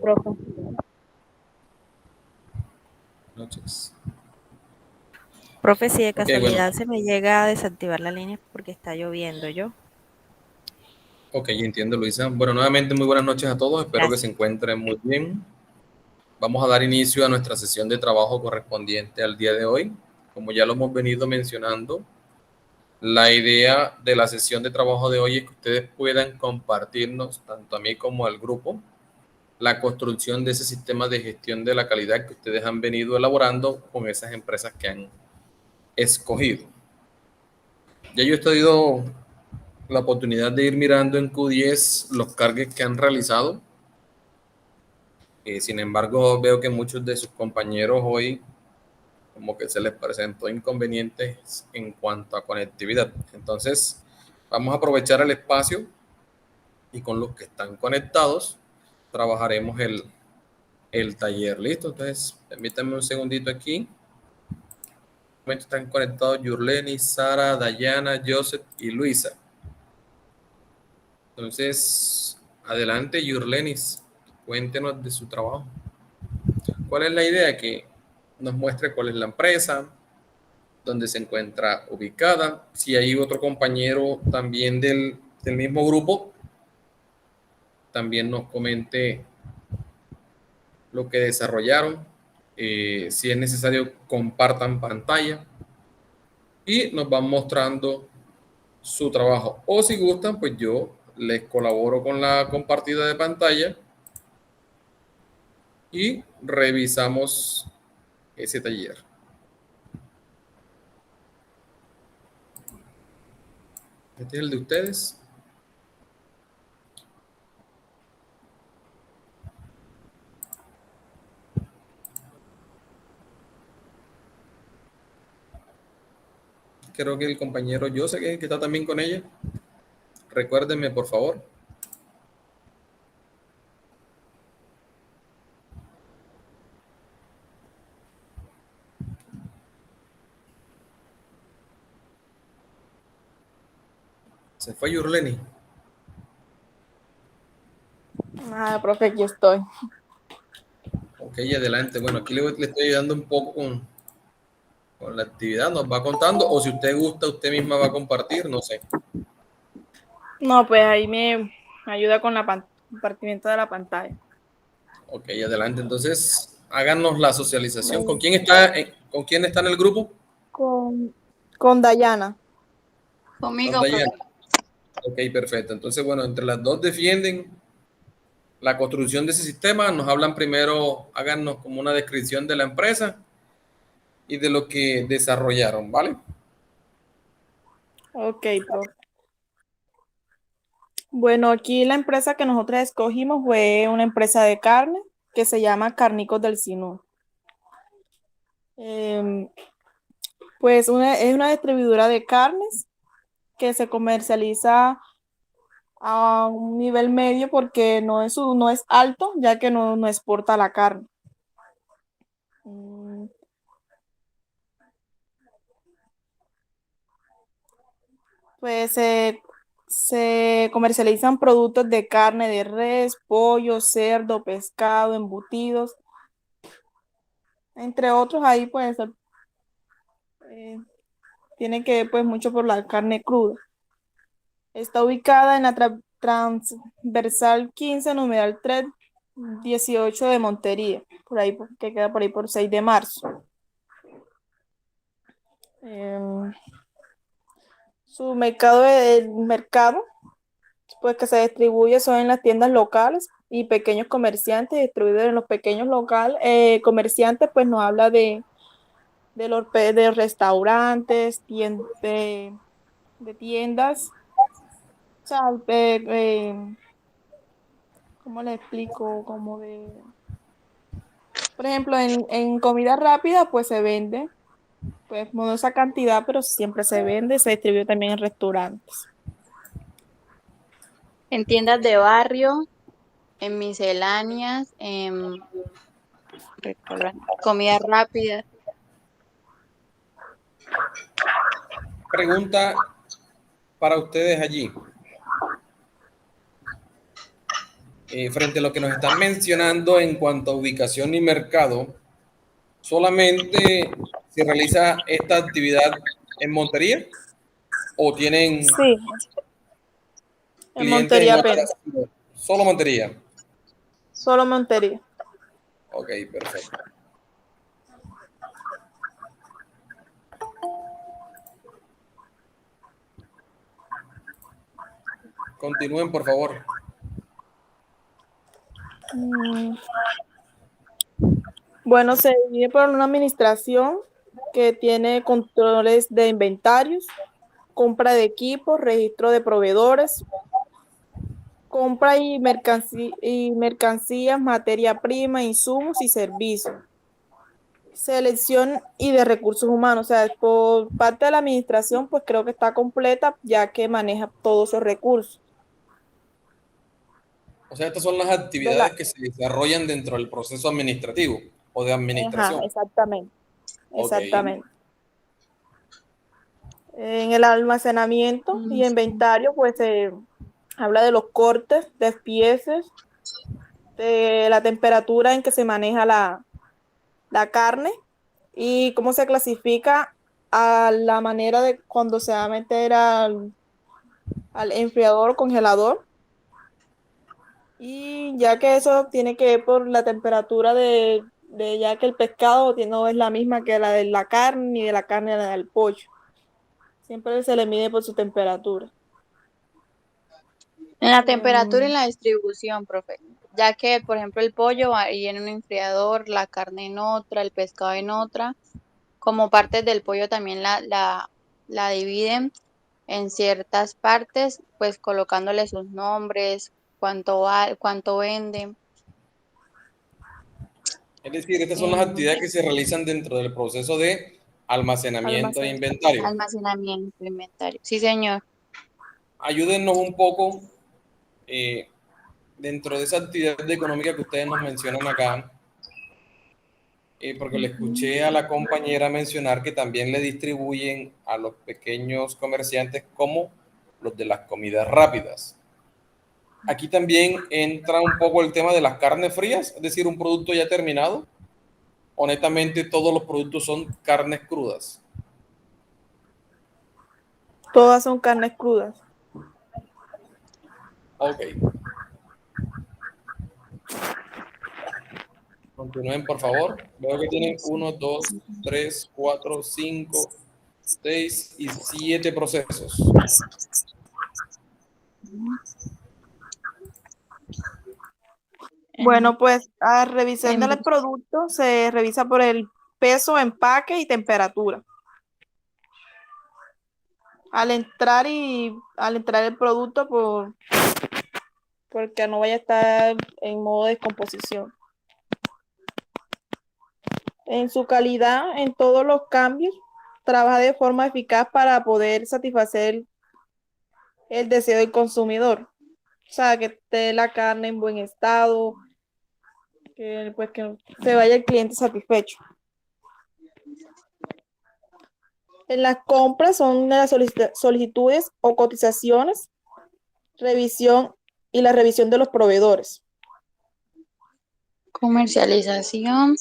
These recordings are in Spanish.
profe. Noches. Profe, si de Ok, casualidad bueno. se me llega a desactivar la línea porque está lloviendo, ¿yo? Ok, entiendo, Luisa. Bueno, nuevamente muy buenas noches a todos. Espero que se Gracias. encuentren muy bien. Vamos a dar inicio a nuestra sesión de trabajo correspondiente al día de hoy. Como ya lo hemos venido mencionando, la idea de la sesión de trabajo de hoy es que ustedes puedan compartirnos, tanto a mí como al grupo, la construcción de ese sistema de gestión de la calidad que ustedes han venido elaborando con esas empresas que han escogido. Ya yo he tenido la oportunidad de ir mirando en Q10 los cargues que han realizado. Sin embargo, veo que muchos de sus compañeros hoy como que se les presentó inconvenientes en cuanto a conectividad. Entonces, vamos a aprovechar el espacio y con los que están conectados trabajaremos el taller. ¿Listo? Entonces, permítanme un segundito aquí. Están conectados Yurleni, Sara, Dayana, Joseph y Luisa. Entonces, adelante, Yurlenis, cuéntenos de su trabajo. ¿Cuál es la idea? Que nos muestre cuál es la empresa, dónde se encuentra ubicada, si hay otro compañero también del mismo grupo, también nos comente lo que desarrollaron, si es necesario compartan pantalla y nos van mostrando su trabajo. O si gustan, pues yo les colaboro con la compartida de pantalla y revisamos ese taller. Este es el de ustedes. Creo que el compañero yo sé que está también con ella. Recuérdenme, por favor. Se fue Yurleni. Ah, profe, aquí estoy. Ok, adelante. Bueno, aquí le estoy ayudando un poco con la actividad. Nos va contando. O si usted gusta, usted misma va a compartir. No sé. No, pues ahí me ayuda con la compartimiento de la pantalla. Ok, adelante. Entonces, háganos la socialización. Bueno, Con quién está en el grupo? con Dayana. Con Conmigo, profe. Dayana. Ok, perfecto. Entonces, bueno, entre las dos defienden la construcción de ese sistema. Nos hablan primero, háganos como una descripción de la empresa y de lo que desarrollaron, ¿vale? Ok, profe. Bueno, aquí la empresa que nosotros escogimos fue una empresa de carne que se llama Carnicos del Sinú. Pues es una distribuidora de carnes que se comercializa a un nivel medio porque no es alto, ya que no exporta la carne. Mm, Pues se comercializan productos de carne de res, pollo, cerdo, pescado, embutidos, entre otros. Ahí pues tiene que ver pues mucho por la carne cruda. Está ubicada en la transversal 15, numeral 3, 18 de Montería, por ahí, que queda por ahí por 6 de marzo. Su mercado pues que se distribuye son en las tiendas locales y pequeños comerciantes, distribuidos en los pequeños locales. Comerciantes pues nos habla de restaurantes, de tiendas, o sea, ¿cómo le explico? Como por ejemplo, en comida rápida pues se vende, pues no esa cantidad, pero siempre se vende, se distribuye también en restaurantes. En tiendas de barrio, en misceláneas, en comida rápida. Pregunta para ustedes allí. frente a lo que nos están mencionando en cuanto a ubicación y mercado, ¿solamente se realiza esta actividad en Montería o tienen Sí, en clientes en Montería otras apenas, ciudades? Solo Montería. solo Montería. Ok, perfecto. Continúen, por favor. Mm, Bueno, se divide por una administración que tiene controles de inventarios, compra de equipos, registro de proveedores, compra y mercancías, materia prima, insumos y servicios. Selección y de recursos humanos, o sea, por parte de la administración, pues creo que está completa ya que maneja todos esos recursos. O sea, estas son las De la, actividades que se desarrollan dentro del proceso administrativo o de ajá, administración. exactamente, Ok. exactamente. En el almacenamiento y Sí. inventario, pues se habla de los cortes, despieces, de la temperatura en que se maneja la carne y cómo se clasifica a la manera de cuando se va a meter al enfriador o congelador. Y ya que eso tiene que ver por la temperatura de ya que el pescado no es la misma que la de la carne, ni de la carne la del pollo. Siempre se le mide por su temperatura. En la temperatura y Em, la distribución, profe. Ya que, por ejemplo, el pollo va ahí en un enfriador, la carne en otra, el pescado en otra. Como partes del pollo también la dividen en ciertas partes, pues colocándole sus nombres, cuánto venden. Es decir, estas son las em, actividades que se realizan dentro del proceso de almacenamiento e almacén. inventario. almacenamiento, inventario. Sí, señor. Ayúdennos un poco eh, dentro de esa actividad económica que ustedes nos mencionan acá, porque le Ujú. escuché a la compañera mencionar que también le distribuyen a los pequeños comerciantes como los de las comidas rápidas. Aquí también entra un poco el tema de las carnes frías, es decir, un producto ya terminado. Honestamente, todos los productos son carnes crudas. Todas son carnes crudas. Ok, continúen por favor. Veo que tienen uno, dos, tres, cuatro, cinco, 6 y 7 procesos. Bueno, En, pues a revisión en- del producto se revisa por el peso, empaque y temperatura. Al entrar el producto porque no vaya a estar en modo de descomposición. En su calidad, en todos los cambios, trabaja de forma eficaz para poder satisfacer el deseo del consumidor. O sea, que esté la carne en buen estado, que se vaya el cliente satisfecho. En las compras son las solicitudes o cotizaciones, revisión y la revisión de los proveedores. comercialización.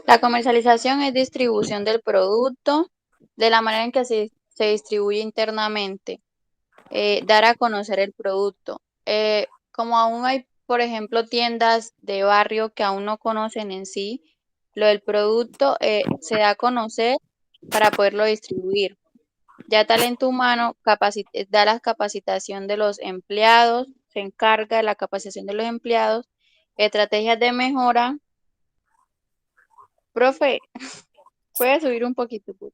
La comercialización es distribución del producto de la manera en que se distribuye internamente. Dar a conocer el producto. Como aún hay, por ejemplo, tiendas de barrio que aún no conocen en sí lo del producto, se da a conocer para poderlo distribuir. Ya talento humano da la capacitación de los empleados, se encarga de la capacitación de los empleados, estrategias de mejora. Profe, puede subir un poquito, pues.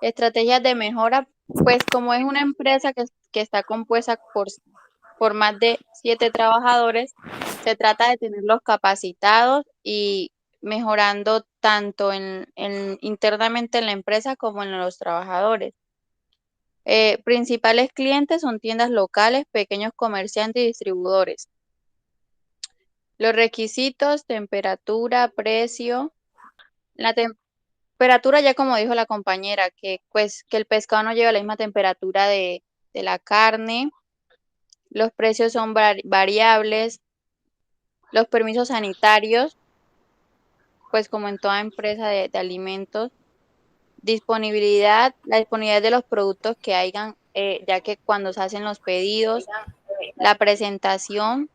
Estrategias de mejora, pues como es una empresa que está compuesta por más de 7 trabajadores, se trata de tenerlos capacitados y mejorando tanto internamente en la empresa como en los trabajadores. Principales clientes son tiendas locales, pequeños comerciantes y distribuidores. Los requisitos, temperatura, precio. La temperatura, ya como dijo la compañera, que, pues, que el pescado no lleve a la misma temperatura de la carne. Los precios son variables. Los permisos sanitarios, pues como en toda empresa de alimentos. Disponibilidad, la disponibilidad de los productos que hayan, ya que cuando se hacen los pedidos, la presentación,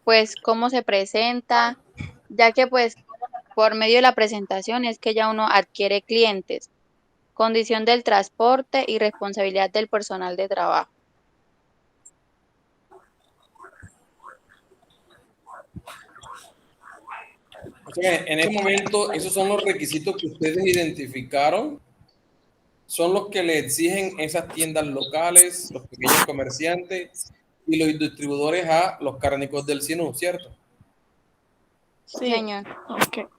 pues cómo se presenta, ya que pues por medio de la presentación es que ya uno adquiere clientes, condición del transporte y responsabilidad del personal de trabajo. O sea, en este momento, esos son los requisitos que ustedes identificaron, son los que le exigen esas tiendas locales, los pequeños comerciantes y los distribuidores a los cárnicos del Sinú, ¿cierto? Sí, Señor. ok.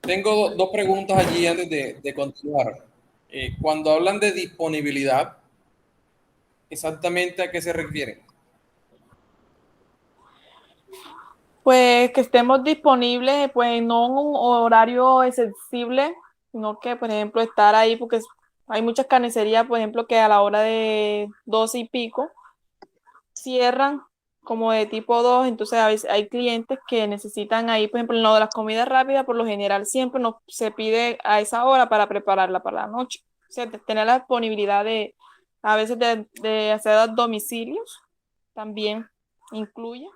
Tengo dos preguntas allí antes de continuar. Cuando hablan de disponibilidad, ¿exactamente a qué se refieren? Pues que estemos disponibles, pues no en un horario accesible, sino que, por ejemplo, estar ahí, porque hay muchas carnicerías, por ejemplo, que a la hora de 12 y pico cierran como de tipo 2, entonces a veces hay clientes que necesitan ahí, por ejemplo, en lo de las comidas rápidas, por lo general siempre nos se pide a esa hora para prepararla para la noche. O sea, tener la disponibilidad de, a veces de hacer a domicilios también incluye.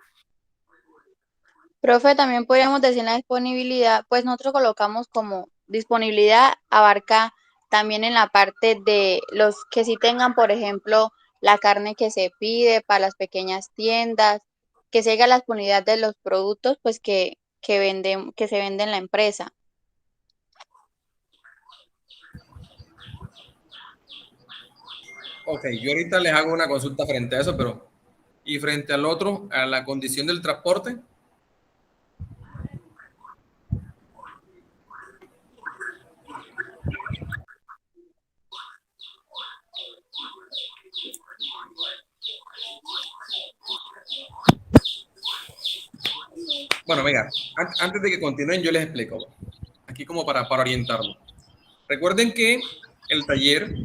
Profe, también podríamos decir la disponibilidad, pues nosotros colocamos como disponibilidad abarca también en la parte de los que sí tengan, por ejemplo, la carne que se pide para las pequeñas tiendas, que se haga la disponibilidad de los productos, pues que se venden en la empresa. Ok, yo ahorita les hago una consulta frente a eso, pero y frente al otro, a la condición del transporte. Bueno, venga, antes de que continúen, yo les explico. Aquí como para orientarnos. Recuerden que el taller,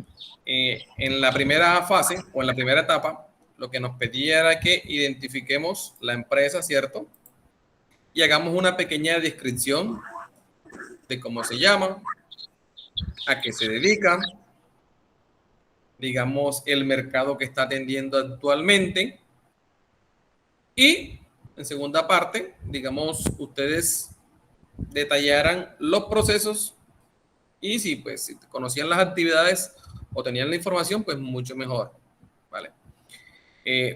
en la primera fase o en la primera etapa, lo que nos pedía era que identifiquemos la empresa, ¿cierto? Y hagamos una pequeña descripción de cómo se llama, a qué se dedica, digamos, el mercado que está atendiendo actualmente. Y en segunda parte, digamos, ustedes detallaran los procesos y si pues si conocían las actividades o tenían la información, pues mucho mejor, ¿vale?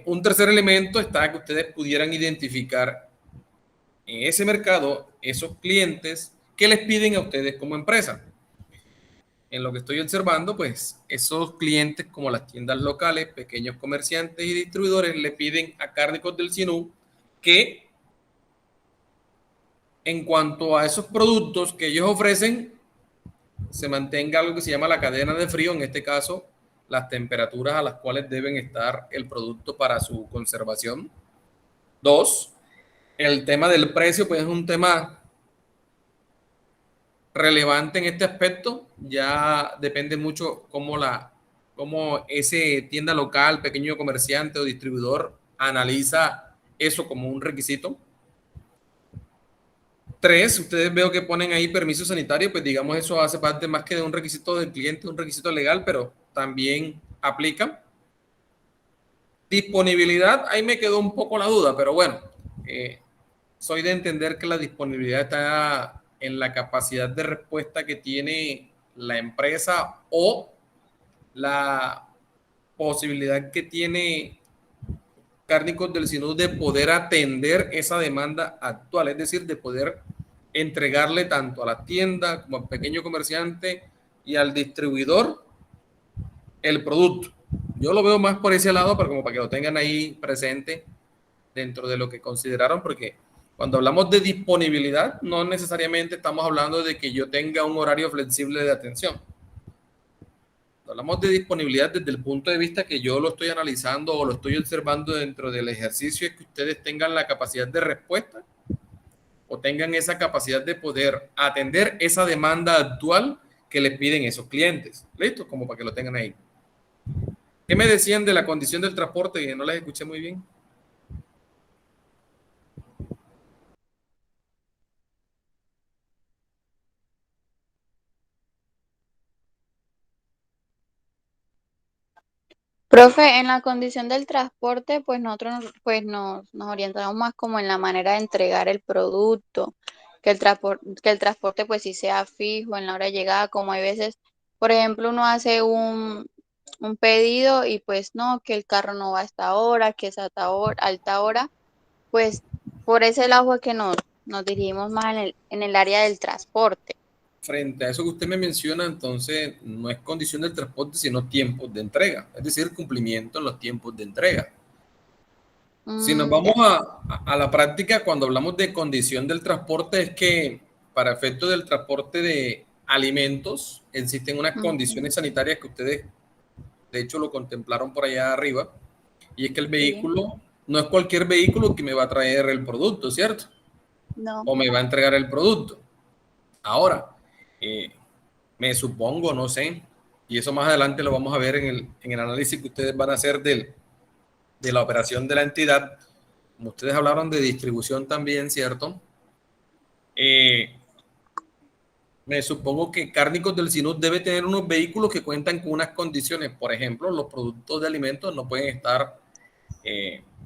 Un tercer elemento está que ustedes pudieran identificar en ese mercado esos clientes que les piden a ustedes como empresa. En lo que estoy observando, pues esos clientes como las tiendas locales, pequeños comerciantes y distribuidores le piden a Cárnicos del Sinú que en cuanto a esos productos que ellos ofrecen, se mantenga algo que se llama la cadena de frío, en este caso, las temperaturas a las cuales deben estar el producto para su conservación. Dos, el tema del precio, pues es un tema relevante en este aspecto. Ya depende mucho cómo ese tienda local, pequeño comerciante o distribuidor analiza eso como un requisito. Tres, ustedes veo que ponen ahí permiso sanitario, pues digamos eso hace parte más que de un requisito del cliente, un requisito legal, pero también aplica. Disponibilidad, ahí me quedó un poco la duda, pero bueno, soy de entender que la disponibilidad está en la capacidad de respuesta que tiene la empresa o la posibilidad que tiene Cárnicos del Sinú de poder atender esa demanda actual, es decir, de poder entregarle tanto a la tienda como al pequeño comerciante y al distribuidor el producto. Yo lo veo más por ese lado, pero como para que lo tengan ahí presente dentro de lo que consideraron, porque cuando hablamos de disponibilidad, no necesariamente estamos hablando de que yo tenga un horario flexible de atención. Hablamos de disponibilidad desde el punto de vista que yo lo estoy analizando o lo estoy observando dentro del ejercicio, es que ustedes tengan la capacidad de respuesta o tengan esa capacidad de poder atender esa demanda actual que les piden esos clientes. ¿Listo? Como para que lo tengan ahí. ¿Qué me decían de la condición del transporte? Que no les escuché muy bien. Profe, en la condición del transporte, pues nosotros pues nos orientamos más como en la manera de entregar el producto, que el transporte pues sí sea fijo en la hora de llegada, como hay veces, por ejemplo, uno hace un pedido y pues no, que el carro no va a esta hora, que es a alta hora, pues por ese lado es que nos dirigimos más en el área del transporte. Frente a eso que usted me menciona, entonces no es condición del transporte, sino tiempos de entrega, es decir, cumplimiento en los tiempos de entrega. Si nos vamos Ya, a la práctica, cuando hablamos de condición del transporte, es que para efectos del transporte de alimentos existen unas ujú, condiciones sanitarias que ustedes, de hecho, lo contemplaron por allá arriba, y es que el sí, vehículo no es cualquier vehículo que me va a traer el producto, ¿cierto? no. O me va a entregar el producto. Ahora, eh, me supongo, no sé, y eso más adelante lo vamos a ver en el análisis que ustedes van a hacer de la operación de la entidad. Como ustedes hablaron de distribución también, ¿cierto? Eh, Me supongo que Cárnicos del Sinú debe tener unos vehículos que cuentan con unas condiciones. Por ejemplo, los productos de alimentos no pueden estar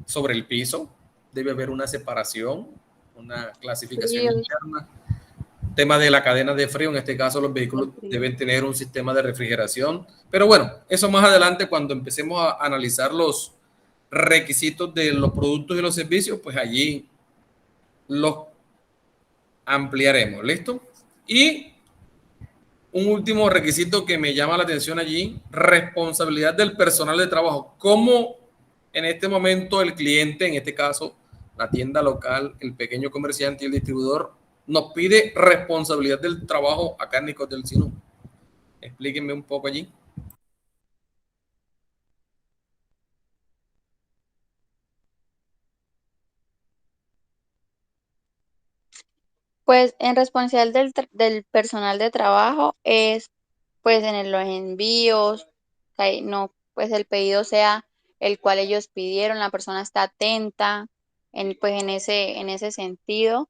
sobre el piso. Debe haber una separación, una clasificación Fríos, interna. Tema de la cadena de frío, en este caso los vehículos el frío. deben tener un sistema de refrigeración. Pero bueno, eso más adelante cuando empecemos a analizar los requisitos de los productos y los servicios, pues allí los ampliaremos. ¿Listo? Y un último requisito que me llama la atención allí, responsabilidad del personal de trabajo. ¿Cómo en este momento el cliente, en este caso la tienda local, el pequeño comerciante y el distribuidor, nos pide responsabilidad del trabajo a Cárnicos del Sinú? Explíquenme un poco allí. Pues en responsabilidad del personal de trabajo es pues los envíos, no, pues el pedido sea el cual ellos pidieron, la persona está atenta pues en ese sentido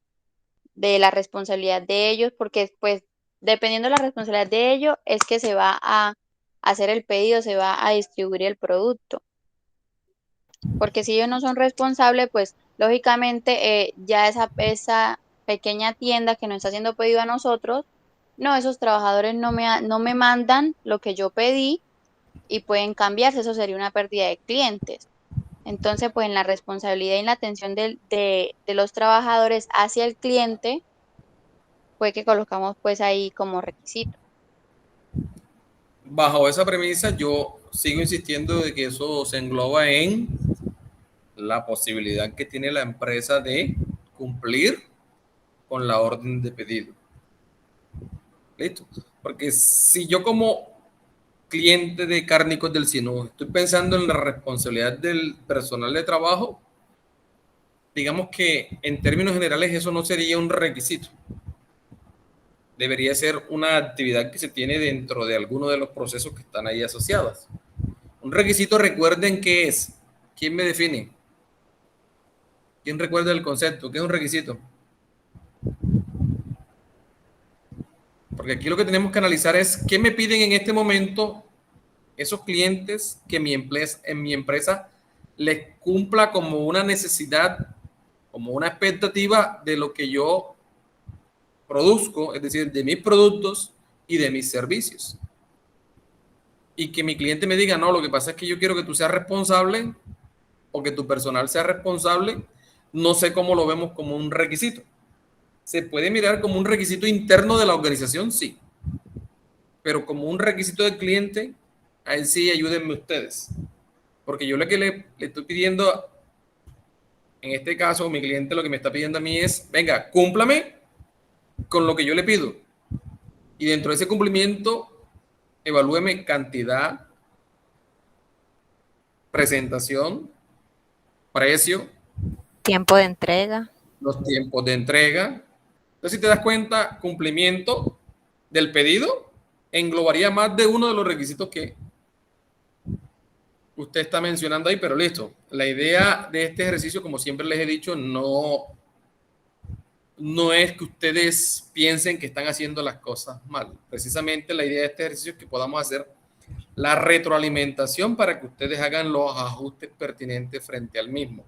de la responsabilidad de ellos, porque pues dependiendo de la responsabilidad de ellos es que se va a hacer el pedido, se va a distribuir el producto. Porque si ellos no son responsables, pues lógicamente ya esa pequeña tienda que nos está haciendo pedido a nosotros, no, esos trabajadores no me mandan lo que yo pedí y pueden cambiarse, eso sería una pérdida de clientes. Entonces, pues en la responsabilidad y en la atención de los trabajadores hacia el cliente, pues que colocamos pues ahí como requisito. Bajo esa premisa, yo sigo insistiendo de que eso se engloba en la posibilidad que tiene la empresa de cumplir con la orden de pedido. ¿Listo? Porque si yo como cliente de Cárnicos del Sinú estoy pensando en la responsabilidad del personal de trabajo, digamos que en términos generales eso no sería un requisito. Debería ser una actividad que se tiene dentro de alguno de los procesos que están ahí asociados. Un requisito, recuerden qué es. ¿Quién me define? ¿Quién recuerda el concepto? ¿Qué es un requisito? Porque aquí lo que tenemos que analizar es qué me piden en este momento esos clientes que en mi empresa les cumpla como una necesidad, como una expectativa de lo que yo produzco, es decir, de mis productos y de mis servicios. Y que mi cliente me diga, no, lo que pasa es que yo quiero que tú seas responsable o que tu personal sea responsable, no sé cómo lo vemos como un requisito. ¿Se puede mirar como un requisito interno de la organización? Sí. Pero como un requisito del cliente, ahí sí ayúdenme ustedes. Porque yo lo que le estoy pidiendo, en este caso, mi cliente lo que me está pidiendo a mí es, venga, cúmplame con lo que yo le pido. Y dentro de ese cumplimiento, evalúeme cantidad, presentación, precio, Tiempo de entrega. los tiempos de entrega. Entonces, si te das cuenta, cumplimiento del pedido, englobaría más de uno de los requisitos que usted está mencionando ahí, pero listo. La idea de este ejercicio, como siempre les he dicho, no es que ustedes piensen que están haciendo las cosas mal. Precisamente la idea de este ejercicio es que podamos hacer la retroalimentación para que ustedes hagan los ajustes pertinentes frente al mismo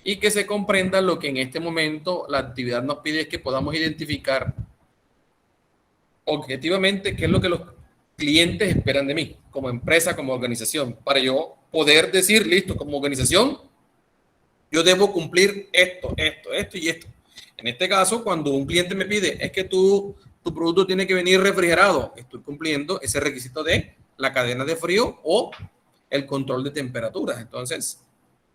y que se comprenda lo que en este momento la actividad nos pide, es que podamos identificar objetivamente qué es lo que los clientes esperan de mí como empresa, como organización, para yo poder decir, listo, como organización, yo debo cumplir esto y esto. En este caso, cuando un cliente me pide, es que tu producto tiene que venir refrigerado, estoy cumpliendo ese requisito de la cadena de frío o el control de temperaturas. Entonces,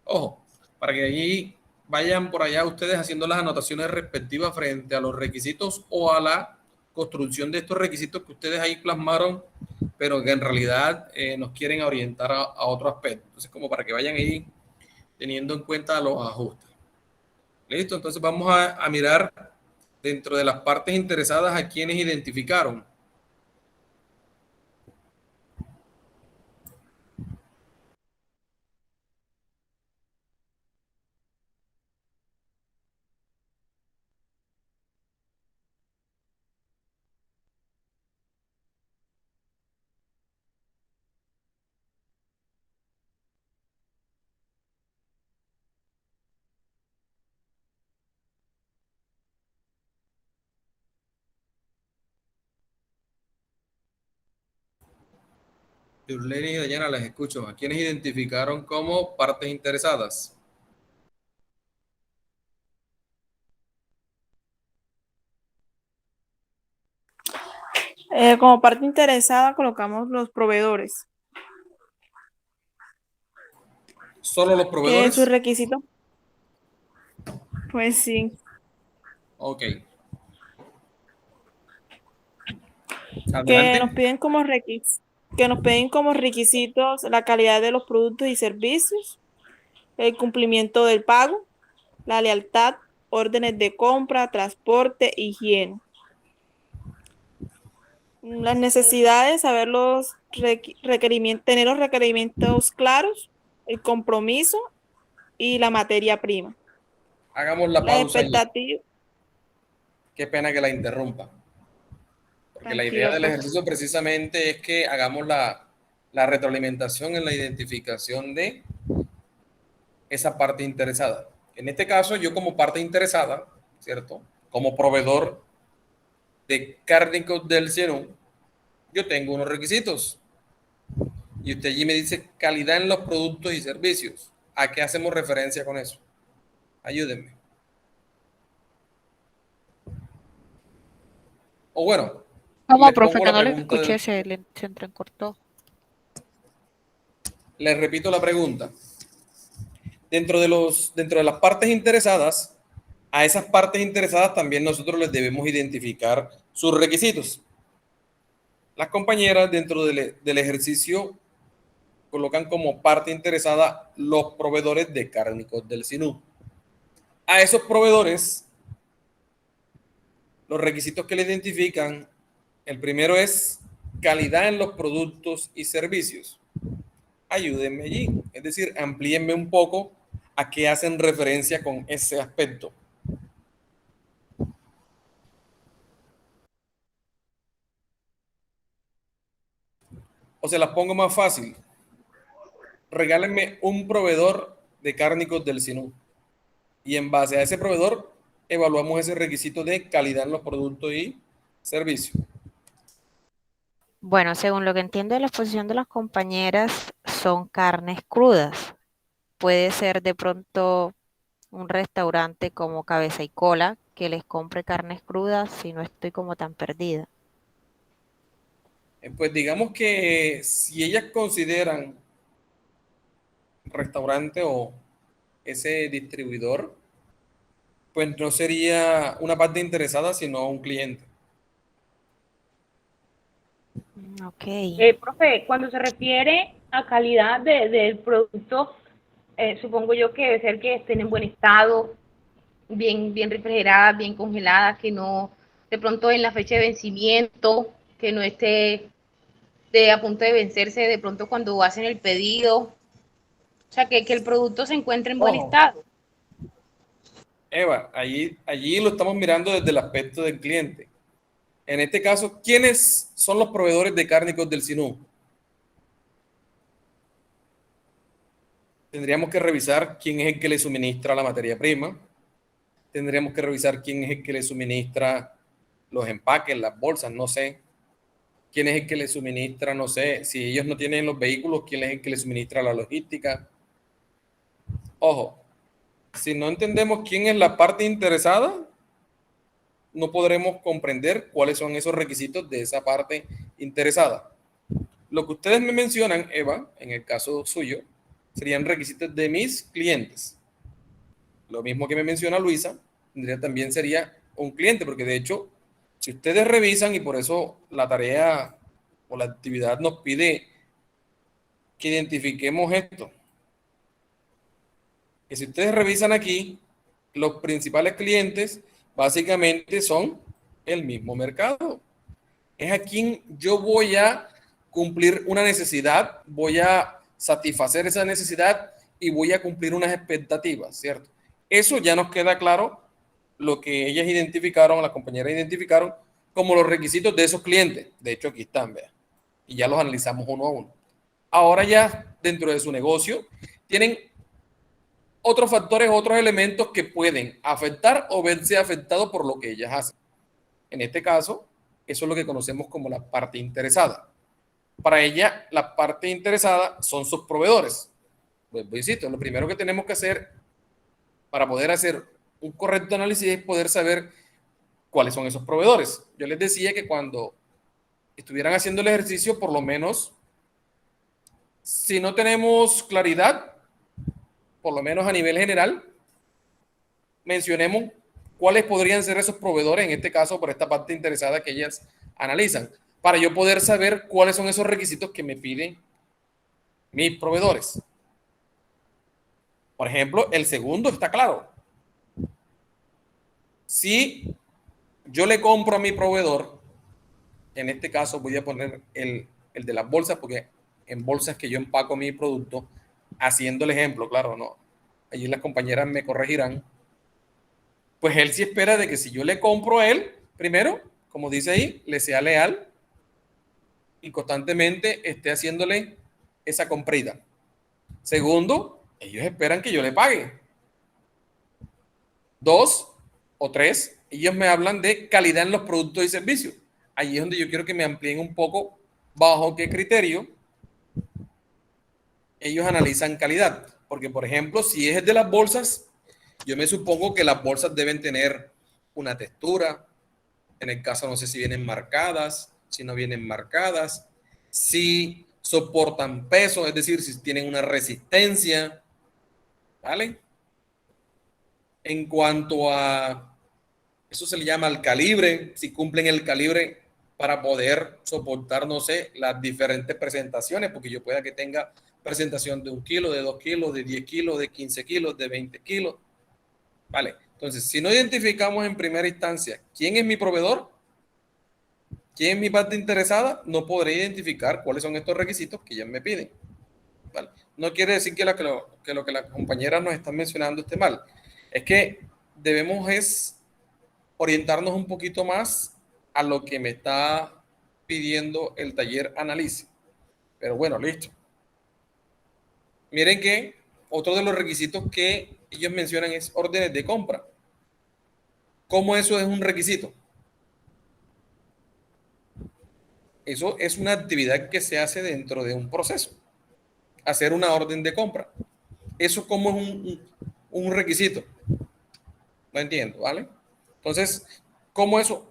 ojo, para que allí vayan por allá ustedes haciendo las anotaciones respectivas frente a los requisitos o a la construcción de estos requisitos que ustedes ahí plasmaron, pero que en realidad nos quieren orientar a otro aspecto. Entonces, como para que vayan ahí teniendo en cuenta los ajustes. Listo, entonces vamos a mirar dentro de las partes interesadas a quienes identificaron. Yurleni y Dayana, las escucho. ¿A quienes identificaron como partes interesadas? Como parte interesada colocamos los proveedores, ¿Solo los que sus proveedores? requisitos, pues sí, Ok. que Adelante. nos piden como que nos piden como requisitos la calidad de los productos y servicios, el cumplimiento del pago, la lealtad, órdenes de compra, transporte, higiene. Las necesidades, saber los requerimientos, tener los requerimientos claros, el compromiso y la materia prima. Hagamos la Las pausa allí. expectativas, Qué pena que la interrumpa. Porque la idea tranquilo, del profe. ejercicio precisamente es que hagamos la retroalimentación en la identificación de esa parte interesada. En este caso, yo como parte interesada, ¿cierto? Como proveedor de cárnicos del Cienú, yo tengo unos requisitos. Y usted allí me dice calidad en los productos y servicios. ¿A qué hacemos referencia con eso? Ayúdenme. O bueno, ¿Cómo, les profe? pongo Que la no le pregunta, escuché, se entrecortó. les repito la pregunta. Dentro de las partes interesadas, a esas partes interesadas también nosotros les debemos identificar sus requisitos. Las compañeras dentro del ejercicio colocan como parte interesada los proveedores de cárnicos del Sinú. A esos proveedores, los requisitos que le identifican, el primero es calidad en los productos y servicios. Ayúdenme allí, es decir, amplíenme un poco a qué hacen referencia con ese aspecto. O se las pongo más fácil. Regálenme un proveedor de cárnicos del Sinú y en base a ese proveedor evaluamos ese requisito de calidad en los productos y servicios. Bueno, según lo que entiendo de la exposición de las compañeras, son carnes crudas. Puede ser de pronto un restaurante como Cabeza y Cola que les compre carnes crudas si no estoy como tan perdida. Pues digamos que si ellas consideran restaurante o ese distribuidor, pues no sería una parte interesada, sino un cliente. Ok. Profe, cuando se refiere a calidad del producto, supongo yo que debe ser que estén en buen estado, bien refrigeradas, bien congeladas, que no, de pronto en la fecha de vencimiento, que no esté de a punto de vencerse de pronto cuando hacen el pedido. O sea, que el producto se encuentre en buen Ojo, estado. Eva, allí lo estamos mirando desde el aspecto del cliente. En este caso, ¿quiénes son los proveedores de cárnicos del Sinú? Tendríamos que revisar quién es el que le suministra la materia prima. Tendríamos que revisar quién es el que le suministra los empaques, las bolsas, no sé. Quién es el que le suministra, no sé. Si ellos no tienen los vehículos, quién es el que le suministra la logística. Ojo, si no entendemos quién es la parte interesada, no podremos comprender cuáles son esos requisitos de esa parte interesada. Lo que ustedes me mencionan, Eva, en el caso suyo, serían requisitos de mis clientes. Lo mismo que me menciona Luisa, también sería un cliente, porque de hecho, si ustedes revisan, y por eso la tarea o la actividad nos pide que identifiquemos esto, que si ustedes revisan aquí, los principales clientes básicamente son el mismo mercado. Es a quien yo voy a cumplir una necesidad, voy a satisfacer esa necesidad y voy a cumplir unas expectativas, ¿cierto? Eso ya nos queda claro lo que ellas identificaron, las compañeras identificaron como los requisitos de esos clientes. De hecho, aquí están, vean. Y ya los analizamos uno a uno. Ahora ya dentro de su negocio tienen otros factores, otros elementos que pueden afectar o verse afectados por lo que ellas hacen. En este caso, eso es lo que conocemos como la parte interesada. Para ella, la parte interesada son sus proveedores. Pues, insisto, lo primero que tenemos que hacer para poder hacer un correcto análisis es poder saber cuáles son esos proveedores. Yo les decía que cuando estuvieran haciendo el ejercicio, por lo menos, si no tenemos claridad, por lo menos a nivel general, mencionemos cuáles podrían ser esos proveedores, en este caso, por esta parte interesada que ellas analizan, para yo poder saber cuáles son esos requisitos que me piden mis proveedores. Por ejemplo, el segundo está claro. Si yo le compro a mi proveedor, en este caso voy a poner el de las bolsas, porque en bolsas que yo empaco mi producto, haciendo el ejemplo, claro, no. Allí las compañeras me corregirán. Pues él sí espera de que si yo le compro a él, primero, como dice ahí, le sea leal y constantemente esté haciéndole esa comprita. Segundo, ellos esperan que yo le pague. Dos o tres, ellos me hablan de calidad en los productos y servicios. Allí es donde yo quiero que me amplíen un poco bajo qué criterio ellos analizan calidad. Porque, por ejemplo, si es de las bolsas, yo me supongo que las bolsas deben tener una textura. En el caso, no sé si vienen marcadas, si no vienen marcadas, si soportan peso, es decir, si tienen una resistencia, ¿vale? En cuanto a, eso se le llama el calibre, si cumplen el calibre para poder soportar, no sé, las diferentes presentaciones, porque yo pueda que tenga presentación de 1 kilo, de 2 kilos, de 10 kilos, de 15 kilos, de 20 kilos, ¿vale? Entonces, si no identificamos en primera instancia quién es mi proveedor, quién es mi parte interesada, no podré identificar cuáles son estos requisitos que ellas me piden, ¿vale? No quiere decir que lo que las compañeras nos están mencionando esté mal. Es que debemos es orientarnos un poquito más a lo que me está pidiendo el taller análisis. Pero bueno, listo. Miren que otro de los requisitos que ellos mencionan es órdenes de compra. ¿Cómo eso es un requisito? Eso es una actividad que se hace dentro de un proceso. Hacer una orden de compra. Eso como es un requisito. No entiendo, ¿vale? Entonces, ¿cómo eso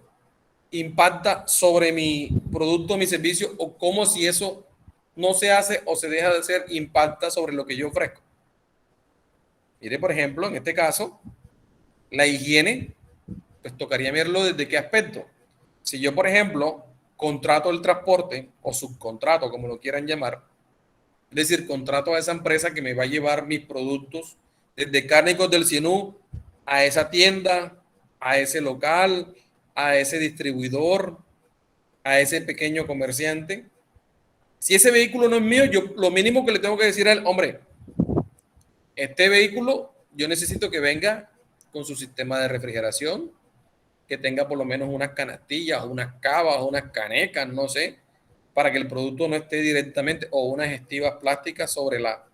impacta sobre mi producto, mi servicio, o cómo si eso no se hace o se deja de hacer, impacta sobre lo que yo ofrezco? Mire, por ejemplo, en este caso, la higiene, pues tocaría verlo desde qué aspecto. Si yo, por ejemplo, contrato el transporte o subcontrato, como lo quieran llamar, es decir, contrato a esa empresa que me va a llevar mis productos desde Cárnicos del Sinú a esa tienda, a ese local, a ese distribuidor, a ese pequeño comerciante. Si ese vehículo no es mío, yo lo mínimo que le tengo que decir a él, hombre, este vehículo yo necesito que venga con su sistema de refrigeración, que tenga por lo menos unas canastillas, unas cavas, unas canecas, no sé, para que el producto no esté directamente, o unas estivas plásticas sobre la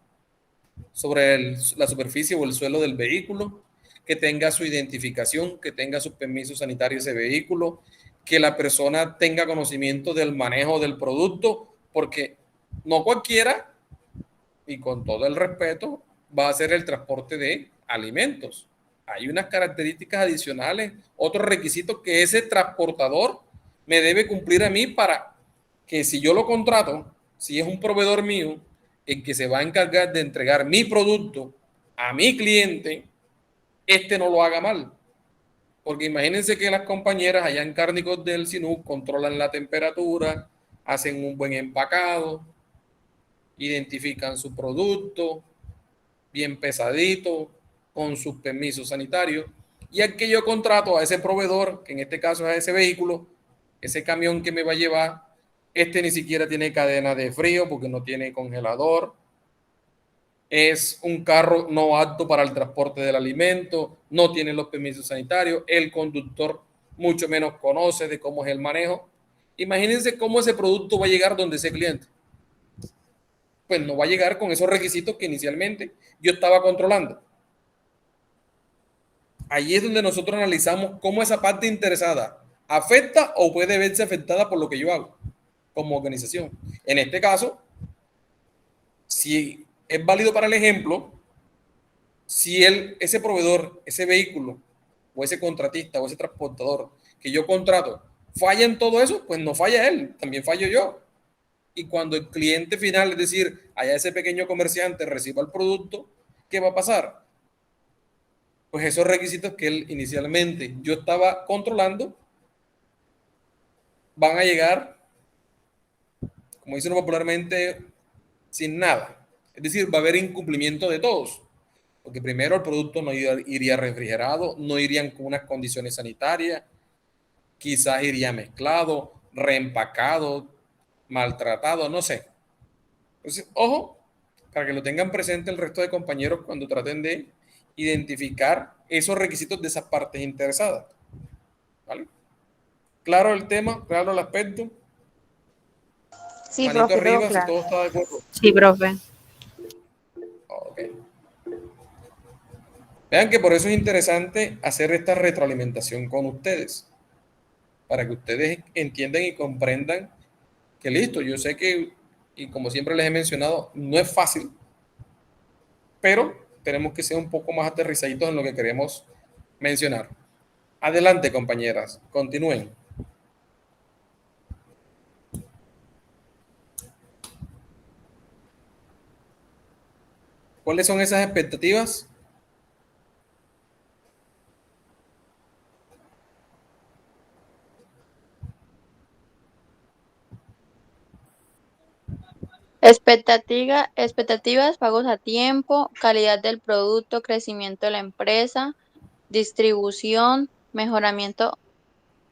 superficie o el suelo del vehículo, que tenga su identificación, que tenga sus permisos sanitarios ese vehículo, que la persona tenga conocimiento del manejo del producto, porque no cualquiera, y con todo el respeto, va a hacer el transporte de alimentos. Hay unas características adicionales, otros requisitos que ese transportador me debe cumplir a mí para que si yo lo contrato, si es un proveedor mío, el que se va a encargar de entregar mi producto a mi cliente, este no lo haga mal. Porque imagínense que las compañeras allá en Cárnicos del Sinú controlan la temperatura, hacen un buen empacado, identifican su producto, bien pesadito, con sus permisos sanitarios. Y al que yo contrato a ese proveedor, que en este caso es ese vehículo, ese camión que me va a llevar, este ni siquiera tiene cadena de frío porque no tiene congelador. Es un carro no apto para el transporte del alimento, no tiene los permisos sanitarios, el conductor mucho menos conoce de cómo es el manejo. Imagínense cómo ese producto va a llegar donde ese cliente. Pues no va a llegar con esos requisitos que inicialmente yo estaba controlando. Allí es donde nosotros analizamos cómo esa parte interesada afecta o puede verse afectada por lo que yo hago como organización. En este caso, si es válido para el ejemplo, si ese proveedor, ese vehículo, o ese contratista, o ese transportador que yo contrato, falla en todo eso, pues no falla él, también fallo yo. Y cuando el cliente final, es decir, allá ese pequeño comerciante reciba el producto, ¿qué va a pasar? Pues esos requisitos que él inicialmente yo estaba controlando van a llegar, como dicen popularmente, sin nada. Es decir, va a haber incumplimiento de todos. Porque primero el producto no iría refrigerado, no irían con unas condiciones sanitarias, quizás iría mezclado, reempacado, maltratado, no sé. Entonces, ojo, para que lo tengan presente el resto de compañeros cuando traten de identificar esos requisitos de esas partes interesadas. ¿Vale? ¿Claro el tema? ¿Claro el aspecto? Sí, Manito profe, todo arriba si claro. todo está de acuerdo. Sí, profe. Ok. Vean que por eso es interesante hacer esta retroalimentación con ustedes, para que ustedes entiendan y comprendan que listo, yo sé que, y como siempre les he mencionado, no es fácil, pero tenemos que ser un poco más aterrizaditos en lo que queremos mencionar. Adelante, compañeras, continúen. ¿Cuáles son esas expectativas? Expectativas, pagos a tiempo, calidad del producto, crecimiento de la empresa, distribución, mejoramiento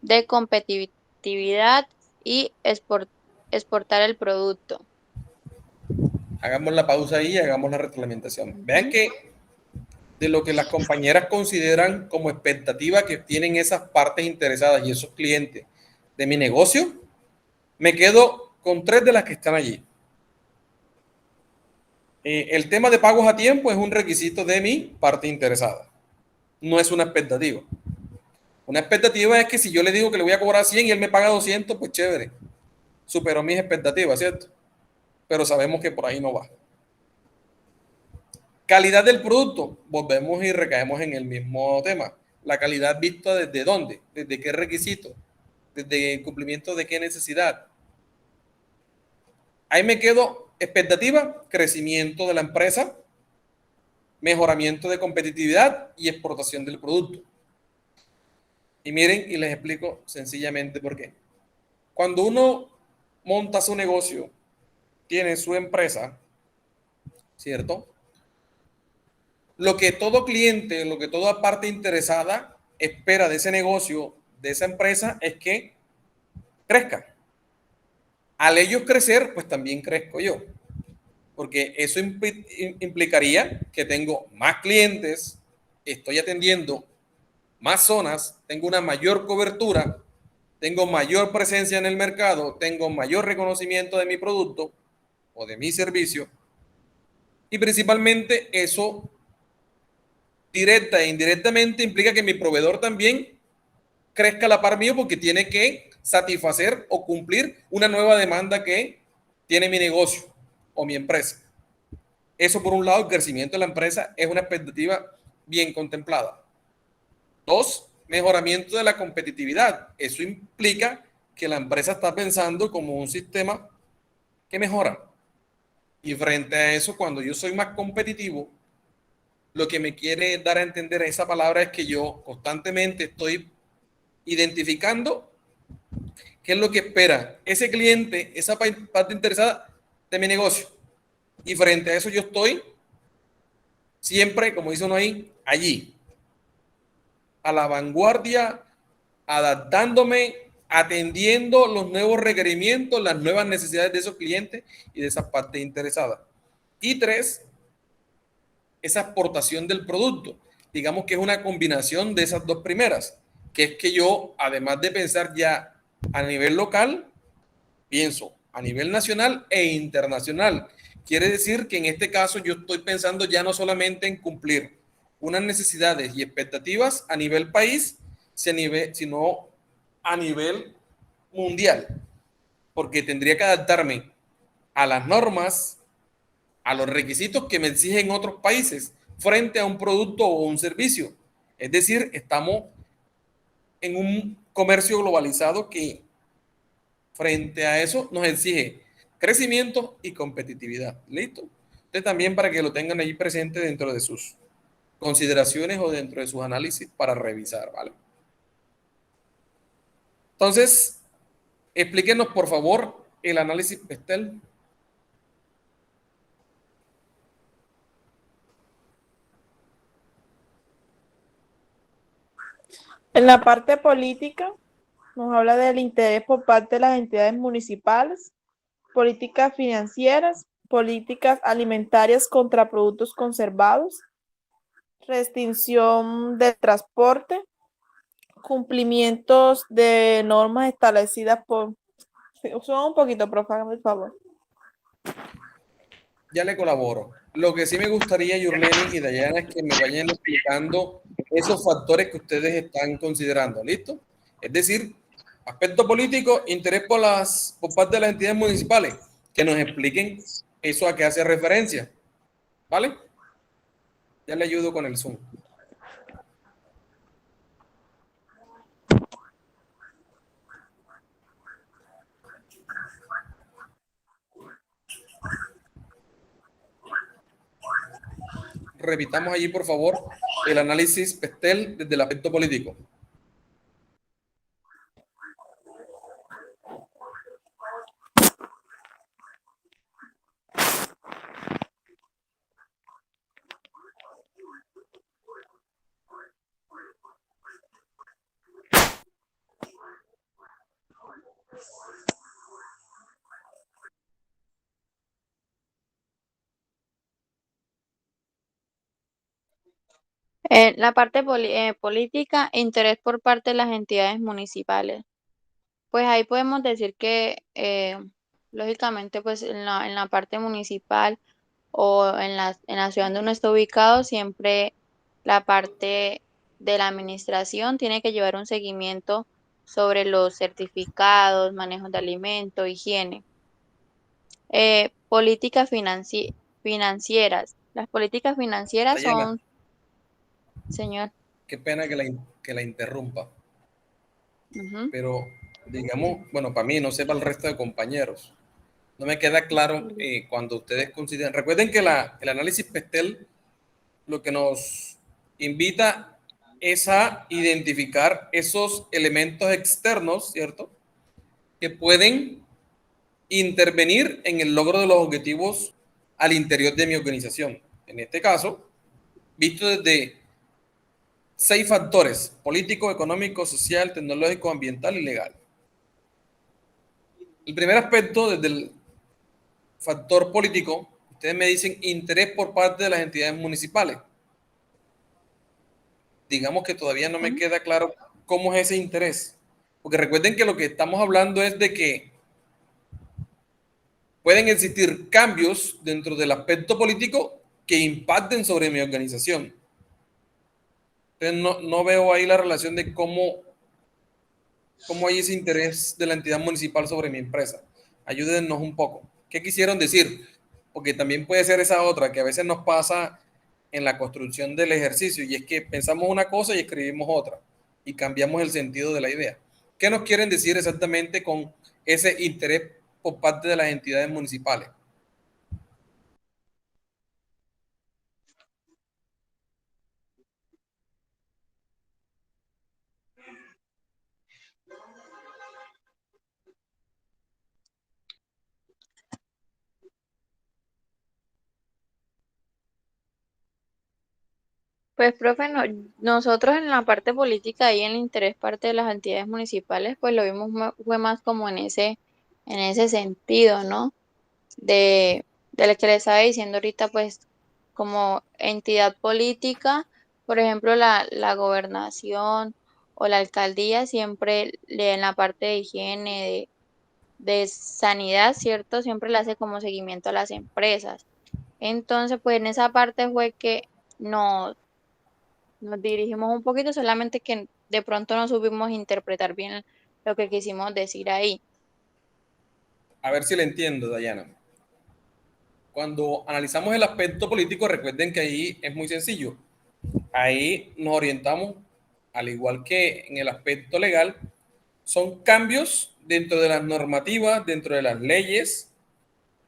de competitividad y exportar el producto. Hagamos la pausa ahí y hagamos la retroalimentación. Vean Ujú. que de lo que las compañeras consideran como expectativa que tienen esas partes interesadas y esos clientes de mi negocio, me quedo con 3 de las que están allí. El tema de pagos a tiempo es un requisito de mi parte interesada. No es una expectativa. Una expectativa es que si yo le digo que le voy a cobrar 100 y él me paga 200, pues chévere. Superó mis expectativas, ¿cierto? Pero sabemos que por ahí no va. Calidad del producto. Volvemos y recaemos en el mismo tema. La calidad vista desde dónde, desde qué requisito, desde el cumplimiento de qué necesidad. Ahí me quedo expectativa, crecimiento de la empresa, mejoramiento de competitividad y exportación del producto. Y miren, y les explico sencillamente por qué. Cuando uno monta su negocio, tiene su empresa, ¿cierto? Lo que todo cliente, lo que toda parte interesada espera de ese negocio, de esa empresa, es que crezca. Al ellos crecer, pues también crezco yo, porque eso implicaría que tengo más clientes, estoy atendiendo más zonas, tengo una mayor cobertura, tengo mayor presencia en el mercado, tengo mayor reconocimiento de mi producto o de mi servicio, y principalmente eso directa e indirectamente implica que mi proveedor también crezca a la par mío porque tiene que satisfacer o cumplir una nueva demanda que tiene mi negocio o mi empresa. Eso por un lado, el crecimiento de la empresa es una expectativa bien contemplada. Dos, mejoramiento de la competitividad. Eso implica que la empresa está pensando como un sistema que mejora. Y frente a eso, cuando yo soy más competitivo, lo que me quiere dar a entender esa palabra es que yo constantemente estoy identificando qué es lo que espera ese cliente, esa parte interesada de mi negocio. Y frente a eso yo estoy siempre, como dice uno ahí, allí, a la vanguardia, adaptándome, atendiendo los nuevos requerimientos, las nuevas necesidades de esos clientes y de esas partes interesadas. Y tres, esa exportación del producto. Digamos que es una combinación de esas dos primeras, que es que yo, además de pensar ya a nivel local, pienso a nivel nacional e internacional. Quiere decir que en este caso yo estoy pensando ya no solamente en cumplir unas necesidades y expectativas a nivel país, sino a nivel mundial, porque tendría que adaptarme a las normas, a los requisitos que me exigen otros países frente a un producto o un servicio. Es decir, estamos en un comercio globalizado que frente a eso nos exige crecimiento y competitividad. ¿Listo? Entonces también para que lo tengan ahí presente dentro de sus consideraciones o dentro de sus análisis para revisar, ¿vale? Entonces, explíquenos por favor el análisis Pestel. En la parte política nos habla del interés por parte de las entidades municipales, políticas financieras, políticas alimentarias contra productos conservados, restricción del transporte, cumplimientos de normas establecidas por... Son un poquito, profe, hágame el favor. Ya le colaboro. Lo que sí me gustaría, Yurleni y Dayana, es que me vayan explicando esos factores que ustedes están considerando. ¿Listo? Es decir, aspecto político, interés por parte de las entidades municipales, que nos expliquen eso a qué hace referencia. ¿Vale? Ya le ayudo con el Zoom. Repitamos allí, por favor, el análisis Pestel desde el aspecto político. La parte política, interés por parte de las entidades municipales. Pues ahí podemos decir que, lógicamente, pues en la parte municipal o en la ciudad donde uno está ubicado, siempre la parte de la administración tiene que llevar un seguimiento sobre los certificados, manejos de alimentos, higiene. Políticas financieras. Las políticas financieras Dayana, son, señor. qué pena que la interrumpa, Ujú. pero digamos, bueno, para mí, no sé para el resto de compañeros, no me queda claro cuando ustedes consideran. Recuerden que el análisis Pestel lo que nos invita es a identificar esos elementos externos, ¿cierto? Que pueden intervenir en el logro de los objetivos al interior de mi organización. En este caso, visto desde 6 factores: político, económico, social, tecnológico, ambiental y legal. El primer aspecto, desde el factor político, ustedes me dicen interés por parte de las entidades municipales. Digamos que todavía no me queda claro cómo es ese interés. Porque recuerden que lo que estamos hablando es de que pueden existir cambios dentro del aspecto político que impacten sobre mi organización. Entonces no veo ahí la relación de cómo hay ese interés de la entidad municipal sobre mi empresa. Ayúdennos un poco. ¿Qué quisieron decir? Porque también puede ser esa otra que a veces nos pasa en la construcción del ejercicio, y es que pensamos una cosa y escribimos otra y cambiamos el sentido de la idea. ¿Qué nos quieren decir exactamente con ese interés por parte de las entidades municipales? Pues, profe, nosotros en la parte política y en el interés parte de las entidades municipales, pues lo vimos fue más como en ese sentido, ¿no? De lo que le estaba diciendo ahorita, pues como entidad política, por ejemplo, la gobernación o la alcaldía siempre en la parte de higiene, de sanidad, ¿cierto? Siempre le hace como seguimiento a las empresas. Entonces, pues en esa parte fue que nos nos dirigimos un poquito, solamente que de pronto no supimos interpretar bien lo que quisimos decir ahí. A ver si le entiendo, Dayana. Cuando analizamos el aspecto político, recuerden que ahí es muy sencillo. Ahí nos orientamos, al igual que en el aspecto legal, son cambios dentro de las normativas, dentro de las leyes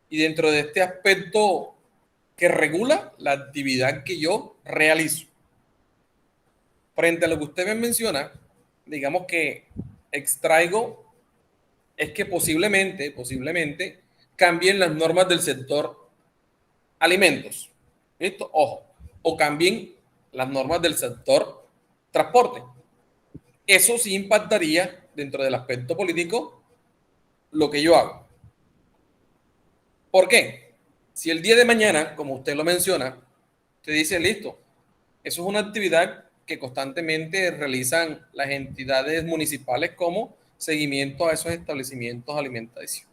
y dentro de este aspecto que regula la actividad que yo realizo. Frente a lo que usted me menciona, digamos que extraigo es que posiblemente cambien las normas del sector alimentos. ¿Listo? Ojo. O cambien las normas del sector transporte. Eso sí impactaría dentro del aspecto político lo que yo hago. ¿Por qué? Si el día de mañana, como usted lo menciona, usted dice, listo, eso es una actividad que constantemente realizan las entidades municipales como seguimiento a esos establecimientos alimenticios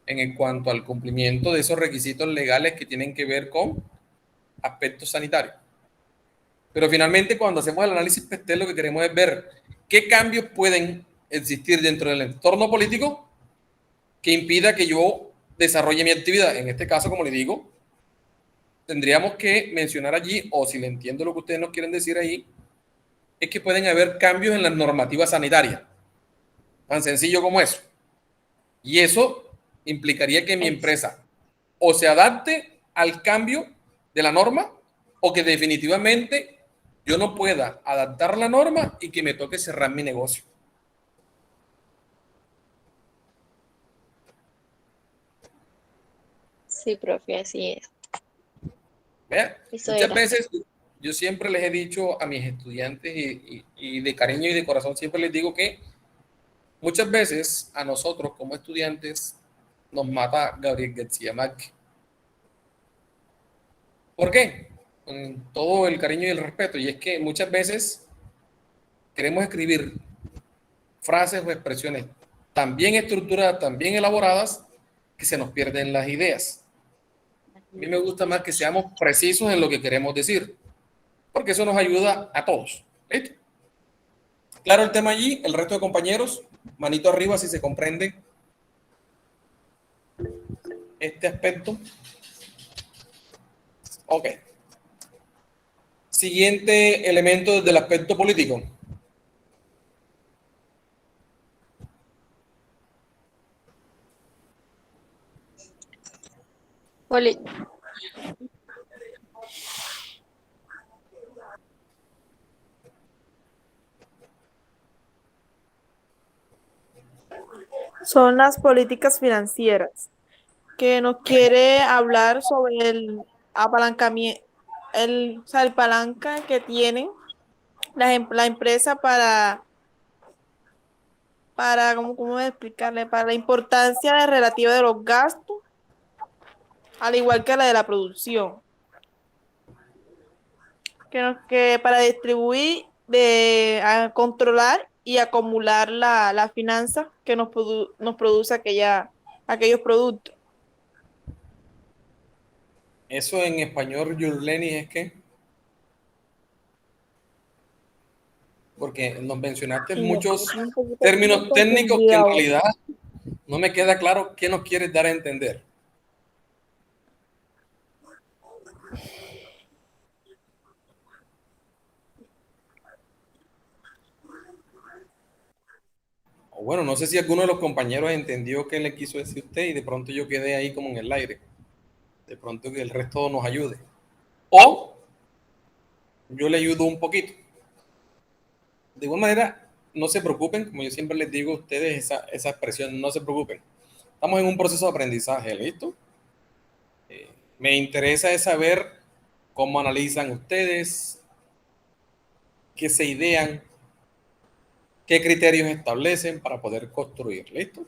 en cuanto al cumplimiento de esos requisitos legales que tienen que ver con aspectos sanitarios. Pero finalmente, cuando hacemos el análisis PESTEL, lo que queremos es ver qué cambios pueden existir dentro del entorno político que impida que yo desarrolle mi actividad. En este caso, como le digo, tendríamos que mencionar allí, o si le entiendo lo que ustedes nos quieren decir ahí, es que pueden haber cambios en las normativas sanitarias. Tan sencillo como eso. Y eso implicaría que mi empresa o se adapte al cambio de la norma o que definitivamente yo no pueda adaptar la norma y que me toque cerrar mi negocio. Sí, profe, así es. ¿Vea? Eso Muchas era. veces yo siempre les he dicho a mis estudiantes y de cariño y de corazón siempre les digo que muchas veces a nosotros como estudiantes nos mata Gabriel García Márquez. ¿Por qué? Con todo el cariño y el respeto. Y es que muchas veces queremos escribir frases o expresiones tan bien estructuradas, tan bien elaboradas, que se nos pierden las ideas. A mí me gusta más que seamos precisos en lo que queremos decir, porque eso nos ayuda a todos. ¿Listo? Claro el tema allí, el resto de compañeros, manito arriba si se comprende este aspecto. Ok. Siguiente elemento del aspecto político. Poli- Son las políticas financieras, que nos quiere hablar sobre el apalancamiento, o sea, el palanca que tienen la empresa para para, ¿cómo explicarle? Para la importancia relativa de los gastos, al igual que la de la producción. Que para distribuir, a controlar y acumular la finanza que nos produce aquellos productos. Eso en español, Yurlenis, es que, porque nos mencionaste Y me muchos puse un poquito muy términos técnicos que confundida en ahora. realidad no me queda claro qué nos quieres dar a entender. O bueno, no sé si alguno de los compañeros entendió qué le quiso decir usted y de pronto yo quedé ahí como en el aire. De pronto que el resto nos ayude. O yo le ayudo un poquito. De igual manera, no se preocupen, como yo siempre les digo a ustedes esa expresión, no se preocupen. Estamos en un proceso de aprendizaje, ¿listo? Me interesa es saber cómo analizan ustedes, qué se idean, qué criterios establecen para poder construir, ¿listo?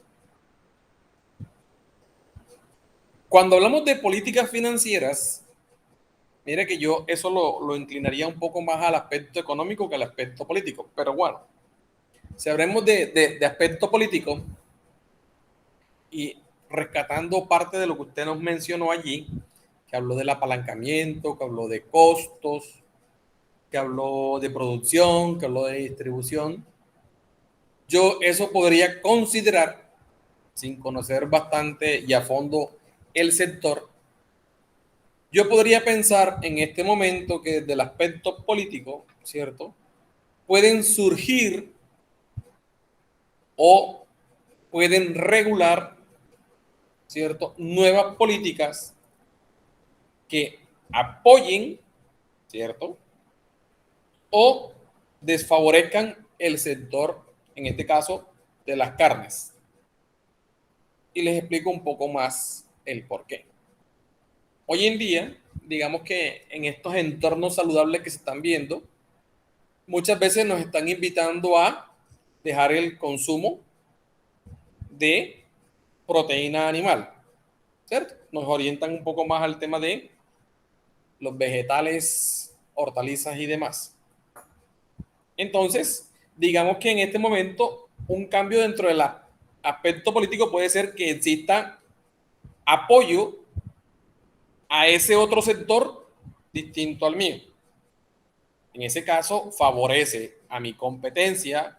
Cuando hablamos de políticas financieras, mire que yo eso lo inclinaría un poco más al aspecto económico que al aspecto político, pero bueno, si hablamos de aspecto político y rescatando parte de lo que usted nos mencionó allí, que habló del apalancamiento, que habló de costos, que habló de producción, que habló de distribución, yo eso podría considerar, sin conocer bastante y a fondo el sector, yo podría pensar en este momento que desde el aspecto político, ¿cierto? Pueden surgir o pueden regular, ¿cierto? Nuevas políticas que apoyen, ¿cierto? O desfavorezcan el sector, en este caso, de las carnes. Y les explico un poco más el por qué. Hoy en día, digamos que en estos entornos saludables que se están viendo, muchas veces nos están invitando a dejar el consumo de proteína animal, ¿cierto? Nos orientan un poco más al tema de los vegetales, hortalizas y demás. Entonces, digamos que en este momento un cambio dentro del aspecto político puede ser que exista apoyo a ese otro sector distinto al mío. En ese caso, favorece a mi competencia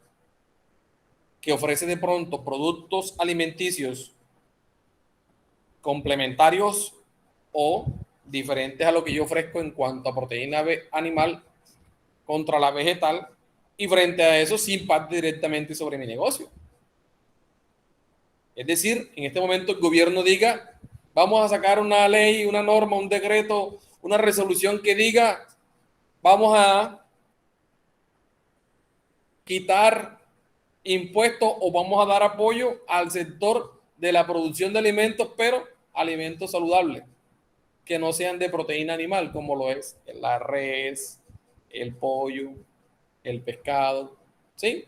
que ofrece de pronto productos alimenticios complementarios o diferentes a lo que yo ofrezco en cuanto a proteína animal contra la vegetal, y frente a eso sí impacta directamente sobre mi negocio. Es decir, en este momento el gobierno diga, vamos a sacar una ley, una norma, un decreto, una resolución que diga, vamos a quitar impuestos o vamos a dar apoyo al sector de la producción de alimentos, pero alimentos saludables, que no sean de proteína animal, como lo es la res, el pollo, el pescado. ¿Sí?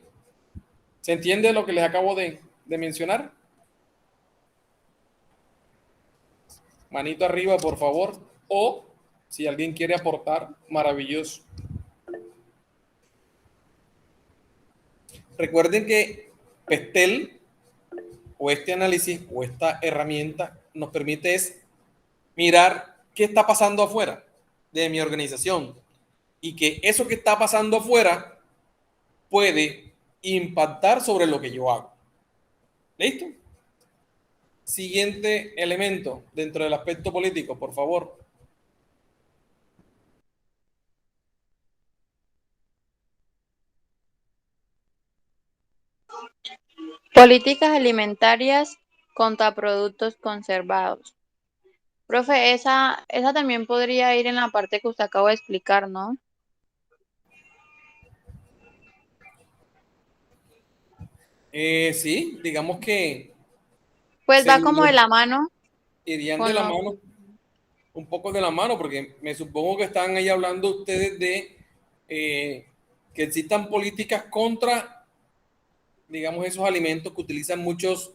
¿Se entiende lo que les acabo de mencionar? Manito arriba, por favor. O si alguien quiere aportar, maravilloso. Recuerden que Pestel o este análisis o esta herramienta nos permite es mirar qué está pasando afuera de mi organización y que eso que está pasando afuera puede impactar sobre lo que yo hago. ¿Listo? Siguiente elemento dentro del aspecto político, por favor. Políticas alimentarias contra productos conservados. Profe, esa también podría ir en la parte que usted acaba de explicar, ¿no? Sí, digamos que Pues se va como de la mano irían de con la lo... mano, un poco de la mano, porque me supongo que están ahí hablando ustedes de que existan políticas contra digamos, esos alimentos que utilizan muchos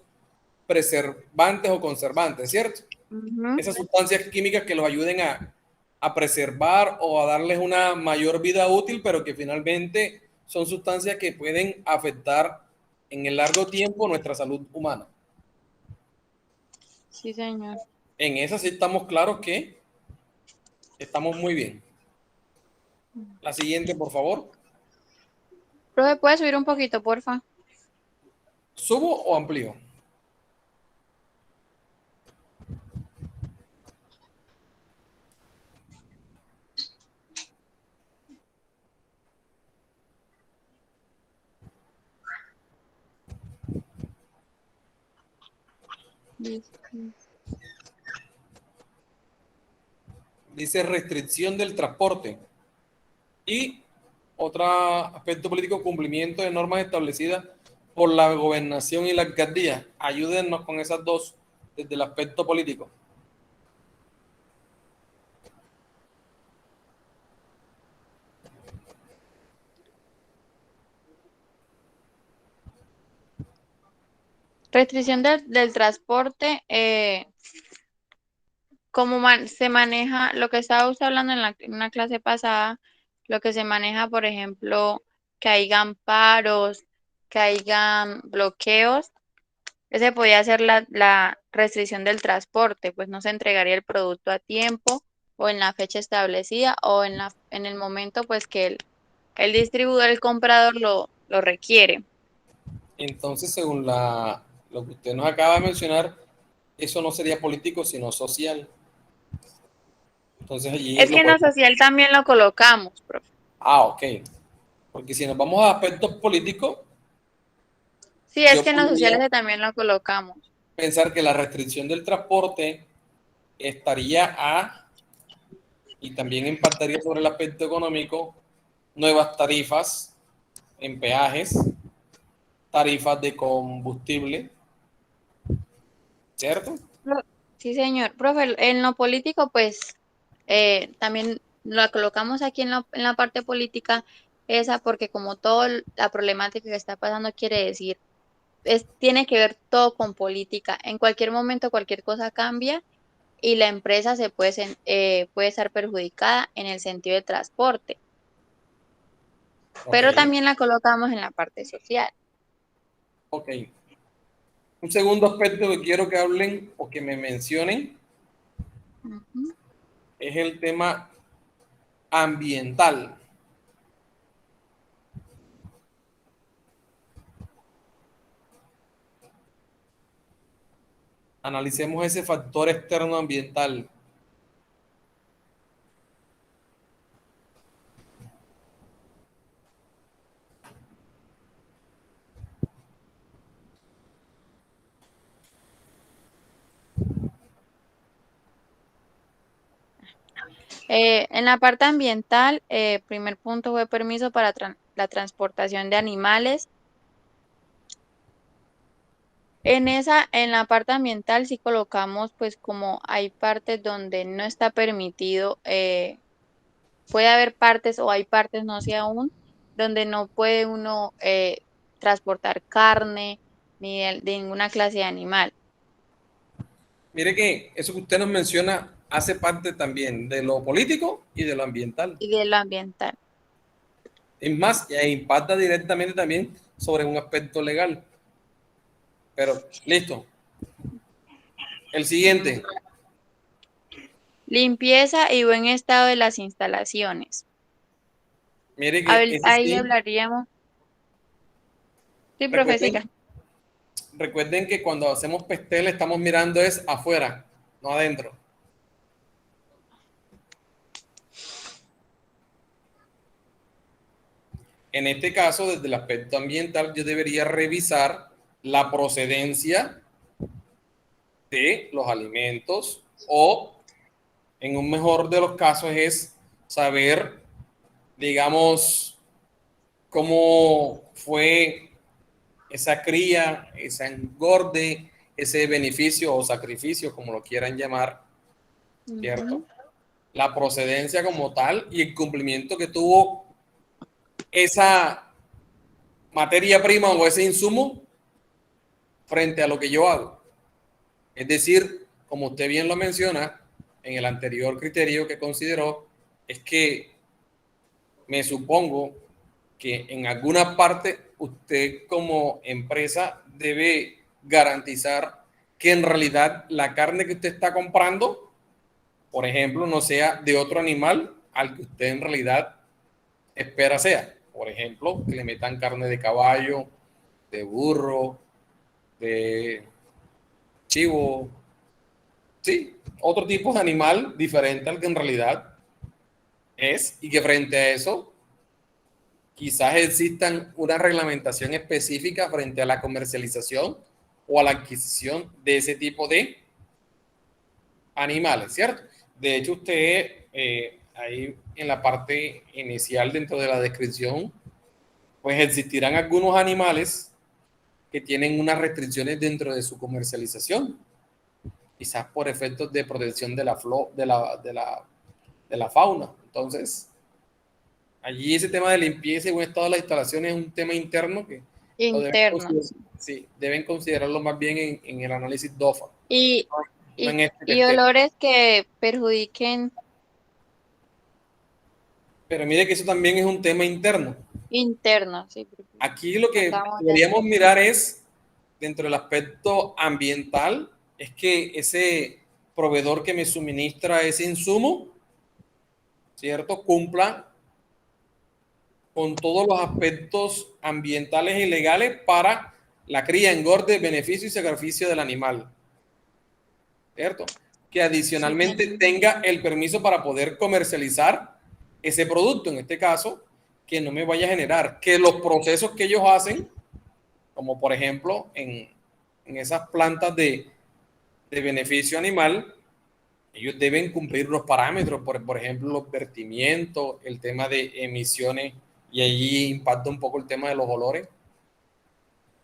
preservantes o conservantes, ¿cierto? Ujú. Esas sustancias químicas que los ayuden a preservar o a darles una mayor vida útil, pero que finalmente son sustancias que pueden afectar en el largo tiempo nuestra salud humana. Sí, señor. En esa sí estamos claros que estamos muy bien. La siguiente, por favor. Profe, ¿puede subir un poquito, porfa? ¿Subo o amplío? Dice restricción del transporte. Y otro aspecto político, cumplimiento de normas establecidas por la gobernación y la alcaldía. Ayúdennos con esas dos desde el aspecto político. Restricción del transporte, se maneja, lo que estaba usted hablando en una clase pasada, lo que se maneja, por ejemplo, que hayan paros, que hayan bloqueos, ese podía ser la restricción del transporte, pues no se entregaría el producto a tiempo o en la fecha establecida o en el momento pues que el distribuidor, el comprador lo requiere. Entonces, según lo que usted nos acaba de mencionar, eso no sería político, sino social. Entonces allí Es que lo en lo podemos... social también lo colocamos, profe. Ah, ok. Porque si nos vamos a aspectos políticos, Sí, es yo que en lo social podría ese también lo colocamos. pensar que la restricción del transporte estaría y también impactaría sobre el aspecto económico, nuevas tarifas en peajes, tarifas de combustible, ¿cierto? Sí, señor. Profe, en lo político, pues también lo colocamos aquí en la parte política, esa porque como toda la problemática que está pasando quiere decir, tiene que ver todo con política. En cualquier momento cualquier cosa cambia y la empresa puede estar perjudicada en el sentido de transporte, Ok, pero también la colocamos en la parte social. ok. Un segundo aspecto que quiero que hablen o que me mencionen Ujú. es el tema ambiental. Analicemos ese factor externo ambiental. En la parte ambiental, primer punto fue permiso para la transportación de animales. En la parte ambiental sí colocamos, pues como hay partes donde no está permitido, puede haber partes o hay partes, no sé aún, donde no puede uno transportar carne ni de ninguna clase de animal Mire que eso que usted nos menciona hace parte también de lo político y de lo ambiental. y de lo ambiental. Es más, impacta directamente también sobre un aspecto legal. Pero listo. El siguiente. Limpieza y buen estado de las instalaciones. Mire que ese Ahí sí. hablaríamos. Sí, profe, siga. Recuerden, recuerden que cuando hacemos pestel estamos mirando es afuera, no adentro. En este caso, desde el aspecto ambiental, yo debería revisar la procedencia de los alimentos o, en un mejor de los casos, es saber, digamos, cómo fue esa cría, ese engorde, ese beneficio o sacrificio, como lo quieran llamar, ¿cierto? Ujú. La procedencia como tal y el cumplimiento que tuvo esa materia prima o ese insumo frente a lo que yo hago. Es decir, como usted bien lo menciona, en el anterior criterio que consideró, es que me supongo que en alguna parte usted como empresa debe garantizar que en realidad la carne que usted está comprando, por ejemplo, no sea de otro animal al que usted en realidad espera sea. Por ejemplo, que le metan carne de caballo, de burro, de chivo, sí, otro tipo de animal diferente al que en realidad es, y que frente a eso quizás existan una reglamentación específica frente a la comercialización o a la adquisición de ese tipo de animales, ¿cierto? De hecho, usted ahí en la parte inicial dentro de la descripción, pues existirán algunos animales que tienen unas restricciones dentro de su comercialización, quizás por efectos de protección de la fauna. Entonces, allí ese tema de limpieza y buen estado de las instalaciones es un tema interno que lo deben Interno. considerar, sí, deben considerarlo más bien en el análisis DOFA, Y, no y, en este que y esté. olores que perjudiquen Pero mire que eso también es un tema interno. internos, sí, porque Aquí lo que acabamos de deberíamos hacer. mirar es, dentro del aspecto ambiental, es que ese proveedor que me suministra ese insumo, ¿cierto? Cumpla con todos los aspectos ambientales y legales para la cría, engorde, beneficio y sacrificio del animal, ¿cierto? Que Sí, adicionalmente señor. tenga el permiso para poder comercializar ese producto, en este caso, que no me vaya a generar que los procesos que ellos hacen, como por ejemplo en esas plantas de beneficio animal, ellos deben cumplir unos parámetros, por ejemplo, los vertimientos, el tema de emisiones, y allí impacta un poco el tema de los olores.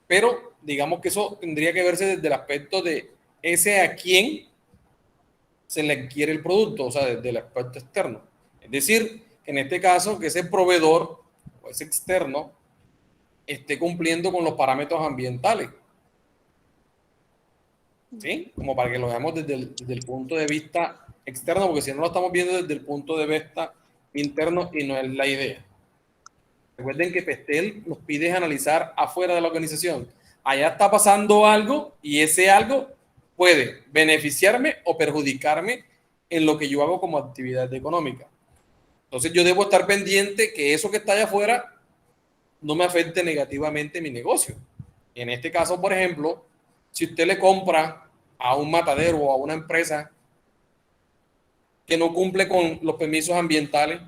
Pero digamos que eso tendría que verse desde el aspecto de ese a quién se le adquiere el producto, o sea, desde el aspecto externo. Es decir, que en este caso, que ese proveedor o ese externo esté cumpliendo con los parámetros ambientales, ¿sí? Como para que lo veamos desde el punto de vista externo, porque si no lo estamos viendo desde el punto de vista interno y no es la idea. Recuerden que Pestel nos pide analizar afuera de la organización. Allá está pasando algo y ese algo puede beneficiarme o perjudicarme en lo que yo hago como actividad económica. Entonces yo debo estar pendiente que eso que está allá afuera no me afecte negativamente mi negocio. En este caso, por ejemplo, si usted le compra a un matadero o a una empresa que no cumple con los permisos ambientales,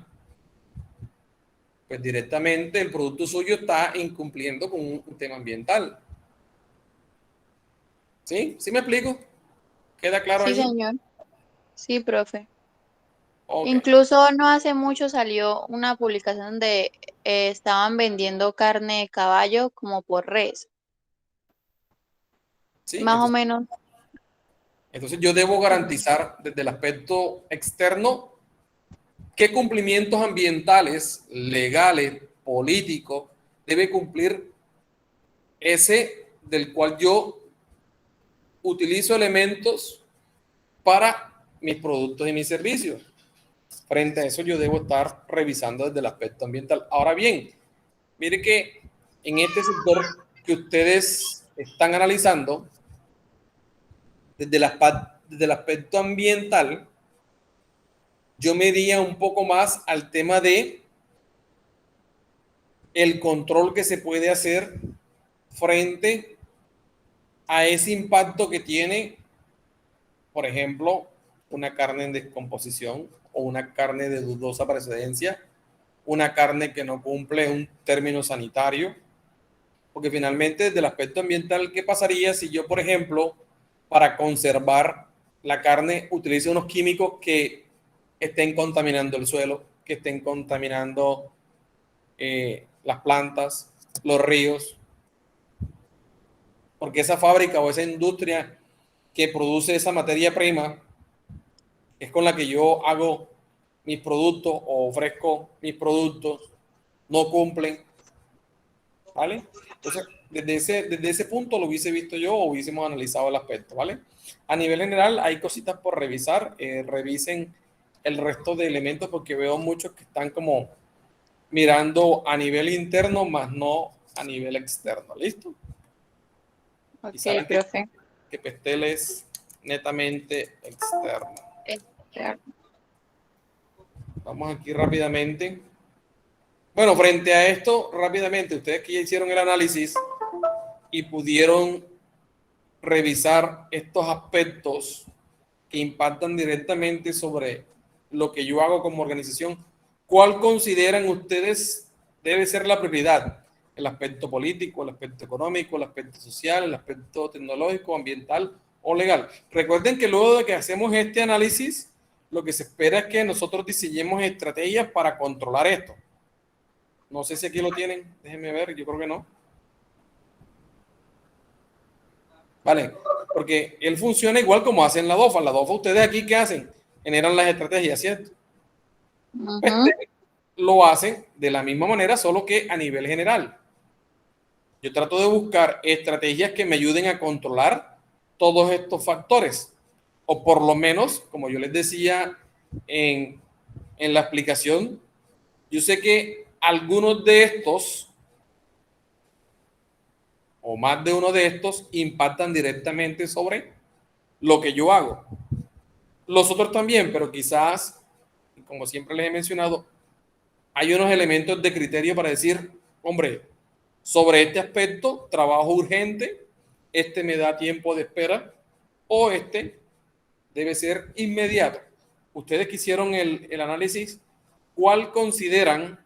pues directamente el producto suyo está incumpliendo con un tema ambiental. ¿Sí? ¿Sí me explico? ¿Queda claro Sí, allí? señor. Sí, profe. Ok. Incluso no hace mucho salió una publicación donde estaban vendiendo carne de caballo como por res. ¿Sí? Más o menos. Entonces yo debo garantizar desde el aspecto externo qué cumplimientos ambientales, legales, políticos, debe cumplir ese del cual yo utilizo elementos para mis productos y mis servicios. Frente a eso yo debo estar revisando desde el aspecto ambiental. Ahora bien, mire que en este sector que ustedes están analizando, desde el aspecto ambiental, yo me iría un poco más al tema de el control que se puede hacer frente a ese impacto que tiene, por ejemplo, una carne en descomposición o una carne de dudosa procedencia, una carne que no cumple un término sanitario, porque finalmente desde el aspecto ambiental, ¿qué pasaría si yo, por ejemplo, para conservar la carne utilizo unos químicos que estén contaminando el suelo, que estén contaminando las plantas, los ríos? Porque esa fábrica o esa industria que produce esa materia prima es con la que yo hago mis productos o ofrezco mis productos, no cumplen ¿vale? Entonces, desde ese punto lo hubiese visto yo o hubiésemos analizado el aspecto, ¿vale? A nivel general hay cositas por revisar, revisen el resto de elementos porque veo muchos que están como mirando a nivel interno más no a nivel externo, ¿listo? Y Ok, saben profe. que Pestel es netamente externo. Claro. Vamos aquí rápidamente. Bueno, frente a esto, rápidamente, ustedes que ya hicieron el análisis y pudieron revisar estos aspectos que impactan directamente sobre lo que yo hago como organización, ¿cuál consideran ustedes debe ser la prioridad? ¿El aspecto político, el aspecto económico, el aspecto social, el aspecto tecnológico, ambiental o legal? Recuerden que luego de que hacemos este análisis, lo que se espera es que nosotros diseñemos estrategias para controlar esto. No sé si aquí lo tienen, déjenme ver, yo creo que no. Vale, porque él funciona igual como hacen la DOFA. La DOFA, ustedes aquí, ¿qué hacen? Generan las estrategias, ¿cierto? Ujú. Lo hacen de la misma manera, solo que a nivel general. Yo trato de buscar estrategias que me ayuden a controlar todos estos factores. O por lo menos, como yo les decía en la explicación, yo sé que algunos de estos, o más de uno de estos, impactan directamente sobre lo que yo hago. Los otros también, pero quizás, como siempre les he mencionado, hay unos elementos de criterio para decir, hombre, sobre este aspecto, trabajo urgente, este me da tiempo de espera o este debe ser inmediato. Ustedes que hicieron el análisis, ¿cuál consideran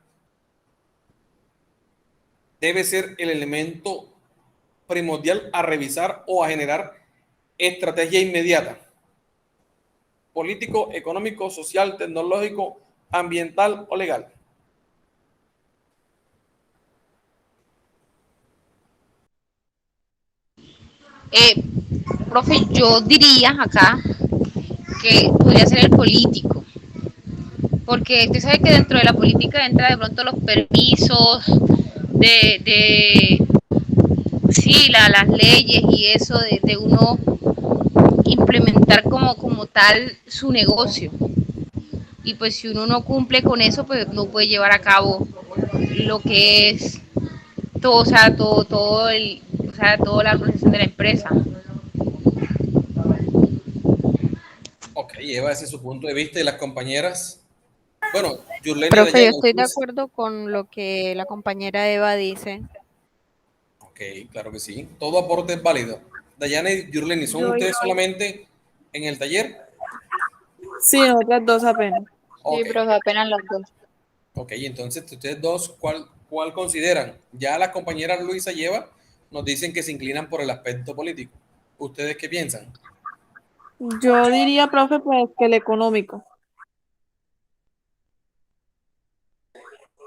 debe ser el elemento primordial a revisar o a generar estrategia inmediata? Político, económico, social, tecnológico, ambiental o legal. Eh, Profe, yo diría acá que podría ser el político, porque usted sabe que dentro de la política entra de pronto los permisos, de sí, las leyes y eso, de uno implementar como tal su negocio. Y pues si uno no cumple con eso, pues no puede llevar a cabo lo que es todo, o sea, o sea, toda la organización de la empresa. Ok, Eva, ese es su punto de vista y las compañeras. Bueno, Yurleni y Profe, yo Dayana, estoy de ustedes. acuerdo con lo que la compañera Eva dice. Ok, claro que sí. Todo aporte es válido. Dayana y Yurleni, ¿son Yo, ustedes solamente en el taller? sí, nosotras dos apenas. Sí, Ok, profe, apenas los dos. ok, entonces ustedes dos, ¿cuál consideran? Ya las compañeras Luisa y Eva nos dicen que se inclinan por el aspecto político. ¿Ustedes qué piensan? Yo diría, profe, pues que el económico,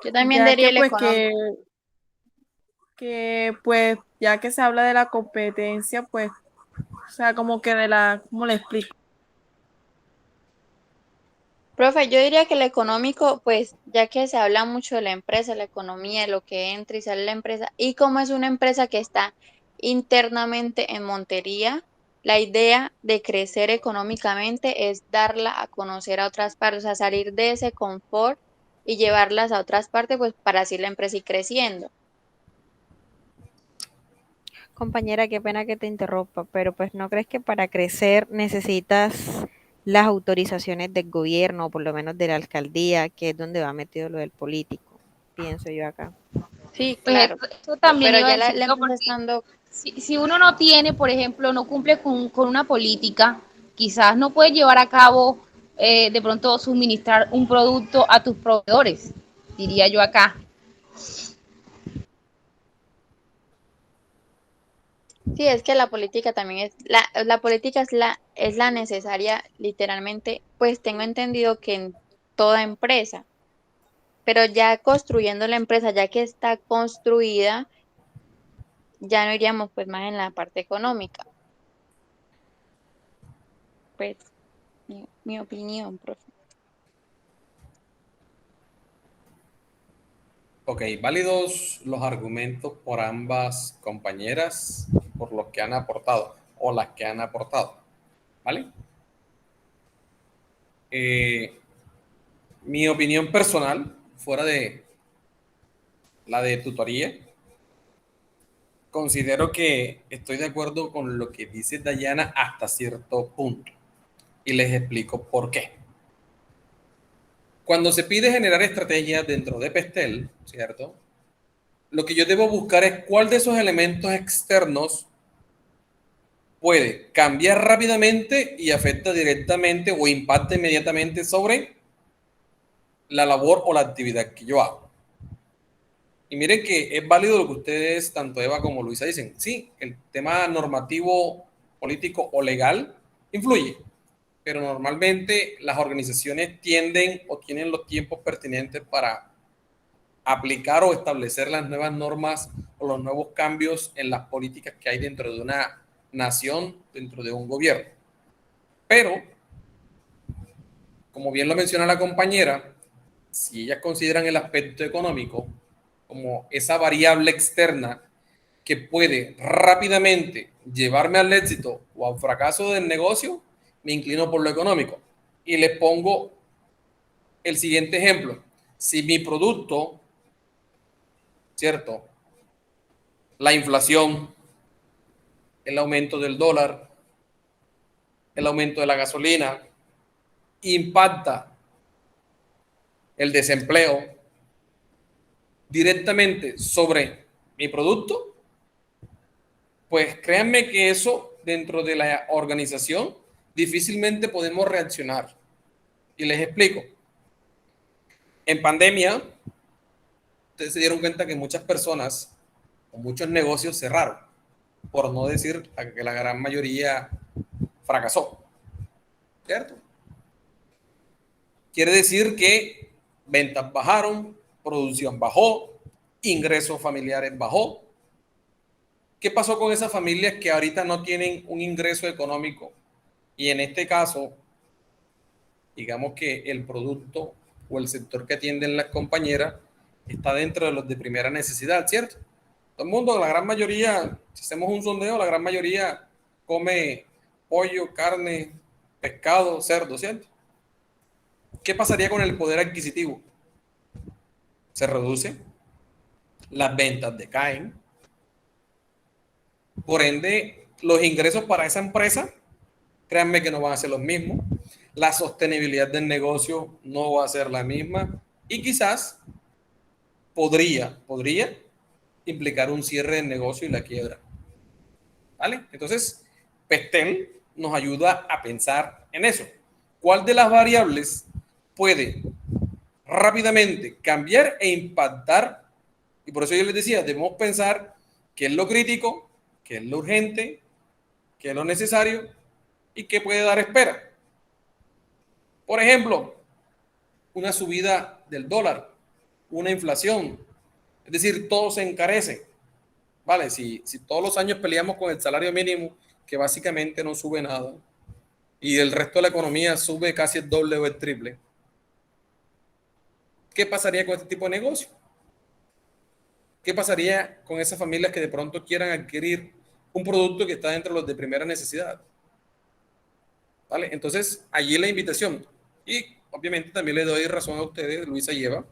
Yo también ya diría que el pues económico. que pues ya que se habla de la competencia, pues, o sea, como que de la, ¿cómo le explico? Profe, yo diría que el económico, pues ya que se habla mucho de la empresa, la economía, lo que entra y sale la empresa, y como es una empresa que está internamente en Montería, la idea de crecer económicamente es darla a conocer a otras partes, o sea, salir de ese confort y llevarlas a otras partes, pues para así la empresa ir creciendo. Compañera, qué pena que te interrumpa, pero pues ¿no crees que para crecer necesitas las autorizaciones del gobierno, o por lo menos de la alcaldía, que es donde va metido lo del político? Pienso yo acá. Sí, Pues claro, eso también pero iba a ya decir la yo, empresa porque estando, si uno no tiene, por ejemplo, no cumple con una política, quizás no puede llevar a cabo de pronto suministrar un producto a tus proveedores, diría yo acá. sí, es que la política también la política es la necesaria, literalmente, pues tengo entendido que en toda empresa, pero ya construyendo la empresa, ya que está construida, ya no iríamos pues más en la parte económica, pues mi opinión, profe. Ok, válidos los argumentos por ambas compañeras, por los que han aportado o las que han aportado, ¿vale? Mi opinión personal, fuera de la de tutoría, considero que estoy de acuerdo con lo que dice Dayana hasta cierto punto y les explico por qué. Cuando se pide generar estrategias dentro de Pestel, ¿cierto? Lo que yo debo buscar es cuál de esos elementos externos puede cambiar rápidamente y afecta directamente o impacta inmediatamente sobre la labor o la actividad que yo hago. Y miren que es válido lo que ustedes, tanto Eva como Luisa, dicen. Sí, el tema normativo, político o legal influye, pero normalmente las organizaciones tienden o tienen los tiempos pertinentes para aplicar o establecer las nuevas normas o los nuevos cambios en las políticas que hay dentro de una nación, dentro de un gobierno. Pero, como bien lo menciona la compañera, si ellas consideran el aspecto económico como esa variable externa que puede rápidamente llevarme al éxito o al fracaso del negocio, me inclino por lo económico. Y les pongo el siguiente ejemplo. Si mi producto, ¿cierto? La inflación, el aumento del dólar, el aumento de la gasolina, impacta el desempleo directamente sobre mi producto, pues créanme que eso dentro de la organización difícilmente podemos reaccionar. Y les explico. En pandemia, ustedes se dieron cuenta que muchas personas o muchos negocios cerraron, por no decir que la gran mayoría fracasó, ¿cierto? Quiere decir que ventas bajaron, producción bajó, ingresos familiares bajó. ¿Qué pasó con esas familias que ahorita no tienen un ingreso económico? Y en este caso, digamos que el producto o el sector que atienden las compañeras está dentro de los de primera necesidad, ¿cierto? Todo el mundo, la gran mayoría, si hacemos un sondeo, la gran mayoría come pollo, carne, pescado, cerdo, ¿cierto? ¿Qué pasaría con el poder adquisitivo? Se reduce, las ventas decaen, por ende, los ingresos para esa empresa, créanme que no van a ser los mismos, la sostenibilidad del negocio no va a ser la misma y quizás podría implicar un cierre del negocio y la quiebra. ¿Vale? Entonces, Pestel nos ayuda a pensar en eso. ¿Cuál de las variables puede rápidamente cambiar e impactar? Y por eso yo les decía, debemos pensar qué es lo crítico, qué es lo urgente, qué es lo necesario y qué puede dar espera. Por ejemplo, una subida del dólar, una inflación, es decir, todo se encarece. Vale, si todos los años peleamos con el salario mínimo, que básicamente no sube nada, y el resto de la economía sube casi el doble o el triple, ¿qué pasaría con este tipo de negocio? ¿Qué pasaría con esas familias que de pronto quieran adquirir un producto que está dentro de los de primera necesidad? ¿Vale? Entonces, allí la invitación. Y obviamente también le doy razón a ustedes, Luisa y Eva,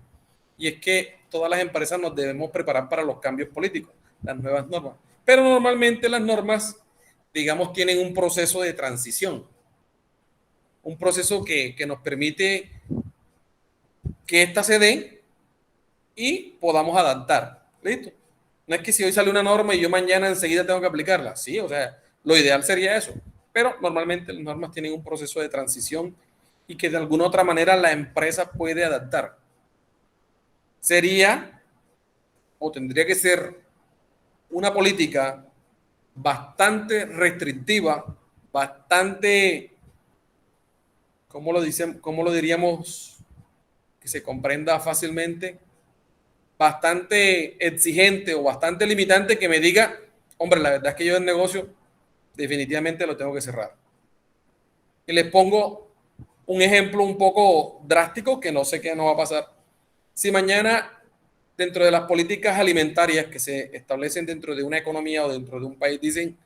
y es que todas las empresas nos debemos preparar para los cambios políticos, las nuevas normas. Pero normalmente las normas, digamos, tienen un proceso de transición, un proceso que nos permite que ésta se dé y podamos adaptar. ¿Listo? No es que si hoy sale una norma y yo mañana enseguida tengo que aplicarla. Sí, o sea, lo ideal sería eso. Pero normalmente las normas tienen un proceso de transición y que de alguna otra manera la empresa puede adaptar. Sería o tendría que ser una política bastante restrictiva, bastante, ¿cómo lo diríamos? Que se comprenda fácilmente, bastante exigente o bastante limitante que me diga, hombre, la verdad es que yo el negocio definitivamente lo tengo que cerrar. Y les pongo un ejemplo un poco drástico que no sé qué nos va a pasar. Si mañana dentro de las políticas alimentarias que se establecen dentro de una economía o dentro de un país, dicen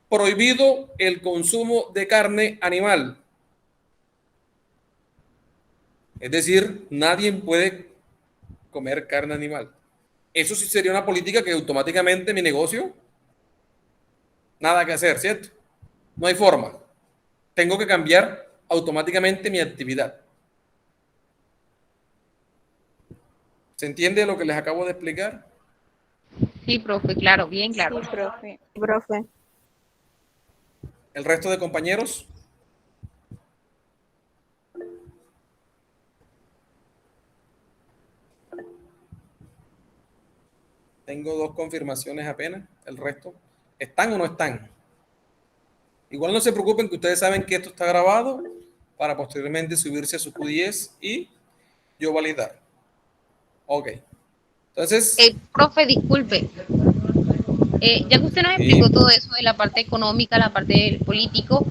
prohibido el consumo de carne animal. Es decir, nadie puede comer carne animal. Eso sí sería una política que automáticamente mi negocio, nada que hacer, ¿cierto? No hay forma. Tengo que cambiar automáticamente mi actividad. ¿Se entiende lo que les acabo de explicar? Sí, profe, claro, bien claro. Sí, profe. Profe. ¿El resto de compañeros? Tengo 2 confirmaciones apenas. ¿El resto están o no están? Igual no se preocupen que ustedes saben que esto está grabado para posteriormente subirse a su Q10 y yo validar. Ok. Entonces, Profe, disculpe, ya que usted nos explicó todo eso de la parte económica, la parte del político,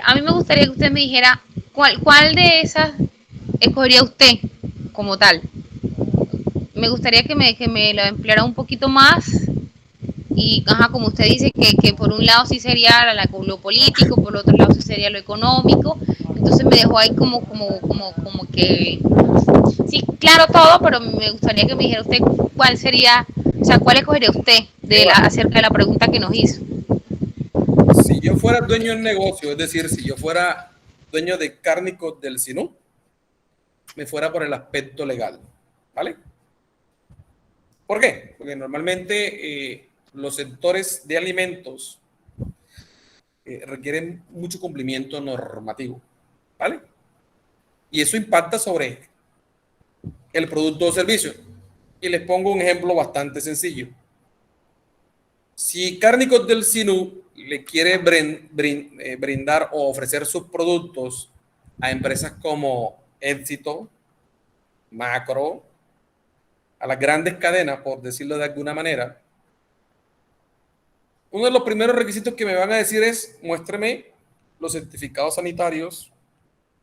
a mí me gustaría que usted me dijera cuál de esas escogería usted como tal. Me gustaría que me lo empleara un poquito más y, ajá, como usted dice, que por un lado sí sería lo político, por otro lado sí sería lo económico, entonces me dejó ahí como que, sí, claro todo, pero me gustaría que me dijera usted cuál sería, o sea, cuál escogería usted acerca de la pregunta que nos hizo. si yo fuera dueño del negocio, es decir, si yo fuera dueño de Cárnicos del Sinú, me fuera por el aspecto legal, ¿vale? ¿Por qué? Porque normalmente los sectores de alimentos requieren mucho cumplimiento normativo, ¿vale? Y eso impacta sobre el producto o servicio. Y les pongo un ejemplo bastante sencillo. Si Cárnicos del Sinú le quiere brindar o ofrecer sus productos a empresas como Éxito, Macro, a las grandes cadenas, por decirlo de alguna manera, uno de los primeros requisitos que me van a decir es muéstreme los certificados sanitarios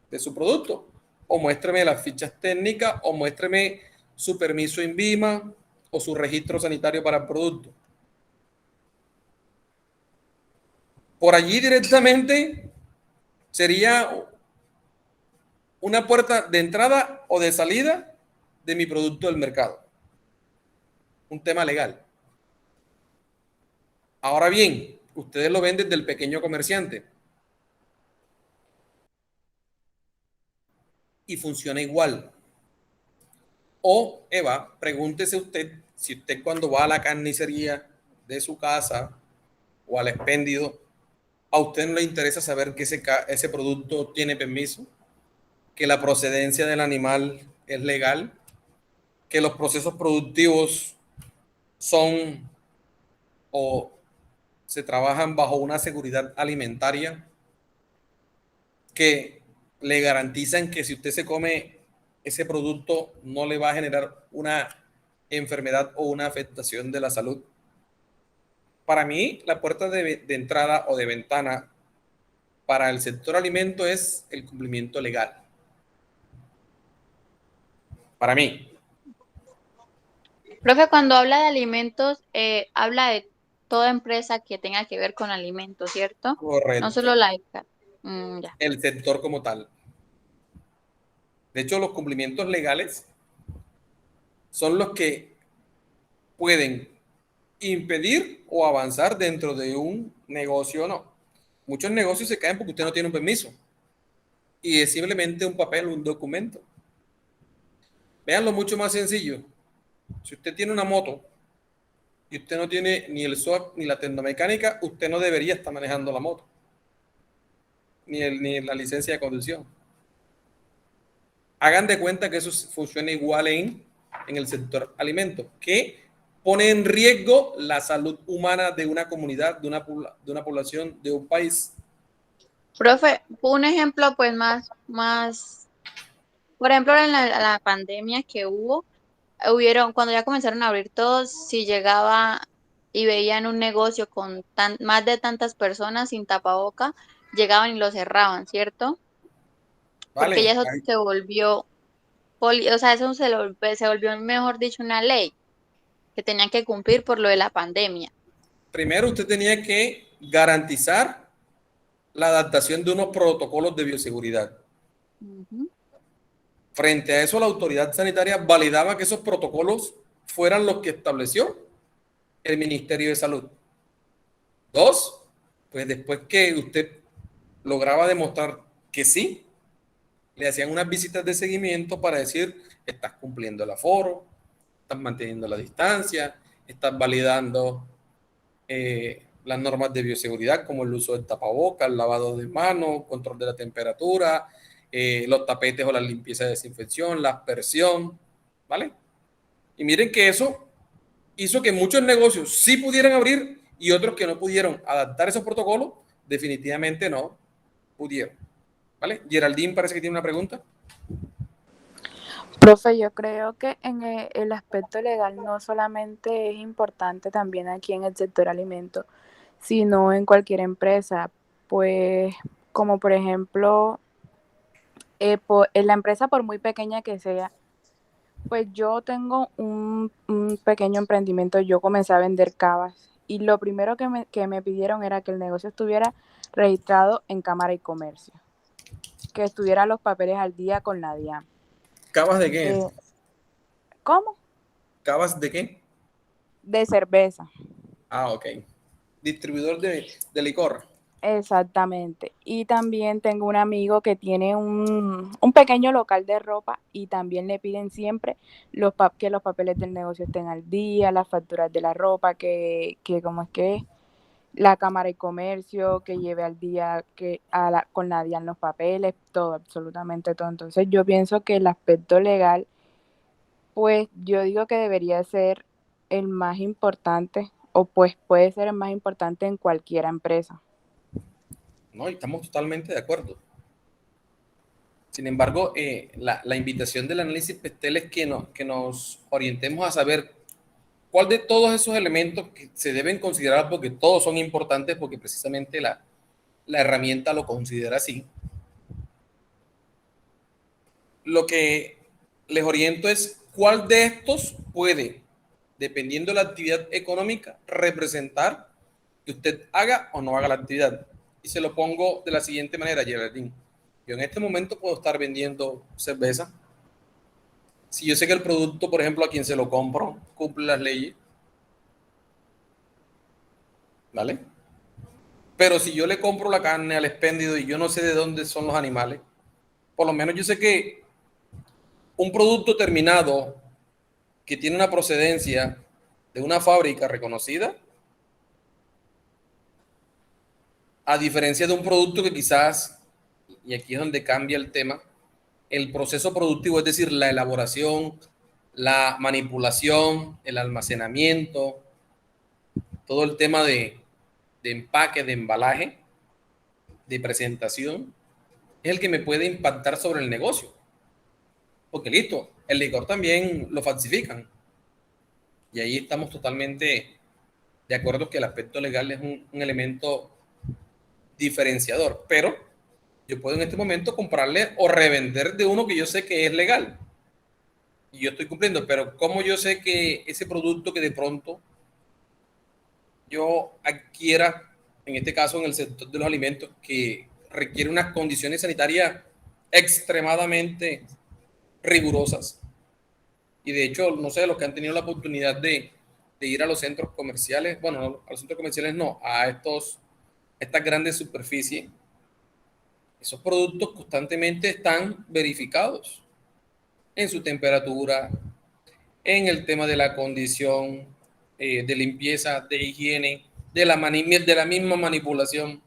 de su producto, o muéstreme las fichas técnicas, o muéstreme su permiso INVIMA o su registro sanitario para el producto. Por allí directamente sería una puerta de entrada o de salida de mi producto del mercado. Un tema legal. Ahora bien, ustedes lo ven desde el pequeño comerciante y funciona igual. O, Eva, pregúntese usted si usted cuando va a la carnicería de su casa o al expendio, a usted no le interesa saber que ese producto tiene permiso, que la procedencia del animal es legal, que los procesos productivos son o se trabajan bajo una seguridad alimentaria que le garantizan que si usted se come ese producto no le va a generar una enfermedad o una afectación de la salud. Para mí, la puerta de entrada o de ventana para el sector alimento es el cumplimiento legal. Para mí. Profe, cuando habla de alimentos, habla de toda empresa que tenga que ver con alimentos, ¿cierto? No Correcto. solo la ICA. Ya. El sector como tal. De hecho, los cumplimientos legales son los que pueden impedir o avanzar dentro de un negocio o no. Muchos negocios se caen porque usted no tiene un permiso y es simplemente un papel, un documento. Veanlo mucho más sencillo. Si usted tiene una moto y usted no tiene ni el SOAT ni la tecnomecánica, usted no debería estar manejando la moto, ni la licencia de conducción. Hagan de cuenta que eso funciona igual en el sector alimentos, que pone en riesgo la salud humana de una comunidad, de una población, de un país. Profe, un ejemplo pues por ejemplo, en la pandemia que cuando ya comenzaron a abrir todos, si llegaba y veían un negocio con más de tantas personas sin tapaboca, llegaban y lo cerraban, ¿cierto? Porque ya Vale, eso se volvió o sea, eso se volvió, mejor dicho, una ley que tenían que cumplir por lo de la pandemia. Primero, usted tenía que garantizar la adaptación de unos protocolos de bioseguridad. Ujú. Frente a eso, la autoridad sanitaria validaba que esos protocolos fueran los que estableció el Ministerio de Salud. Dos, pues después que usted lograba demostrar que sí, le hacían unas visitas de seguimiento para decir, estás cumpliendo el aforo, estás manteniendo la distancia, estás validando las normas de bioseguridad como el uso del tapabocas, el lavado de manos, control de la temperatura, los tapetes o la limpieza de desinfección, la aspersión, ¿vale? Y miren que eso hizo que muchos negocios sí pudieran abrir y otros que no pudieron adaptar esos protocolos, definitivamente no pudieron, ¿vale? Geraldine parece que tiene una pregunta. Profe, yo creo que en el aspecto legal no solamente es importante también aquí en el sector alimento, sino en cualquier empresa, pues como por ejemplo, en la empresa por muy pequeña que sea, pues yo tengo un pequeño emprendimiento, yo comencé a vender cavas y lo primero que me pidieron era que el negocio estuviera registrado en Cámara y Comercio, que estuviera los papeles al día con la DIAN. ¿Cavas de qué? ¿Cómo? ¿Cavas de qué? De cerveza. Ah, ok. Distribuidor de licor. Exactamente. Y también tengo un amigo que tiene un pequeño local de ropa y también le piden siempre que los papeles del negocio estén al día, las facturas de la ropa, que como es que la Cámara de Comercio, que lleve al día con la DIAN los papeles, todo, absolutamente todo. Entonces yo pienso que el aspecto legal, pues yo digo que debería ser el más importante, o pues puede ser el más importante en cualquier empresa. No, estamos totalmente de acuerdo. Sin embargo, la invitación del análisis PESTEL es que nos orientemos a saber cuál de todos esos elementos que se deben considerar, porque todos son importantes, porque precisamente la herramienta lo considera así. Lo que les oriento es cuál de estos puede, dependiendo de la actividad económica, representar que usted haga o no haga la actividad. Y se lo pongo de la siguiente manera, Geraldine. Yo en este momento puedo estar vendiendo cerveza. Si yo sé que el producto, por ejemplo, a quien se lo compro, cumple las leyes, ¿vale? Pero si yo le compro la carne al expéndido y yo no sé de dónde son los animales, por lo menos yo sé que un producto terminado que tiene una procedencia de una fábrica reconocida, a diferencia de un producto que quizás, y aquí es donde cambia el tema, el proceso productivo, es decir, la elaboración, la manipulación, el almacenamiento, todo el tema de empaque, de embalaje, de presentación, es el que me puede impactar sobre el negocio. Porque listo, el licor también lo falsifican. Y ahí estamos totalmente de acuerdo que el aspecto legal es un elemento diferenciador. Pero yo puedo en este momento comprarle o revender de uno que yo sé que es legal. Y yo estoy cumpliendo. Pero ¿cómo yo sé que ese producto que de pronto yo adquiera, en este caso en el sector de los alimentos, que requiere unas condiciones sanitarias extremadamente rigurosas? Y de hecho, no sé, los que han tenido la oportunidad de ir a los centros comerciales, bueno, no, a los centros comerciales no, a estas grandes superficies, esos productos constantemente están verificados en su temperatura, en el tema de la condición de limpieza, de higiene, de la misma manipulación.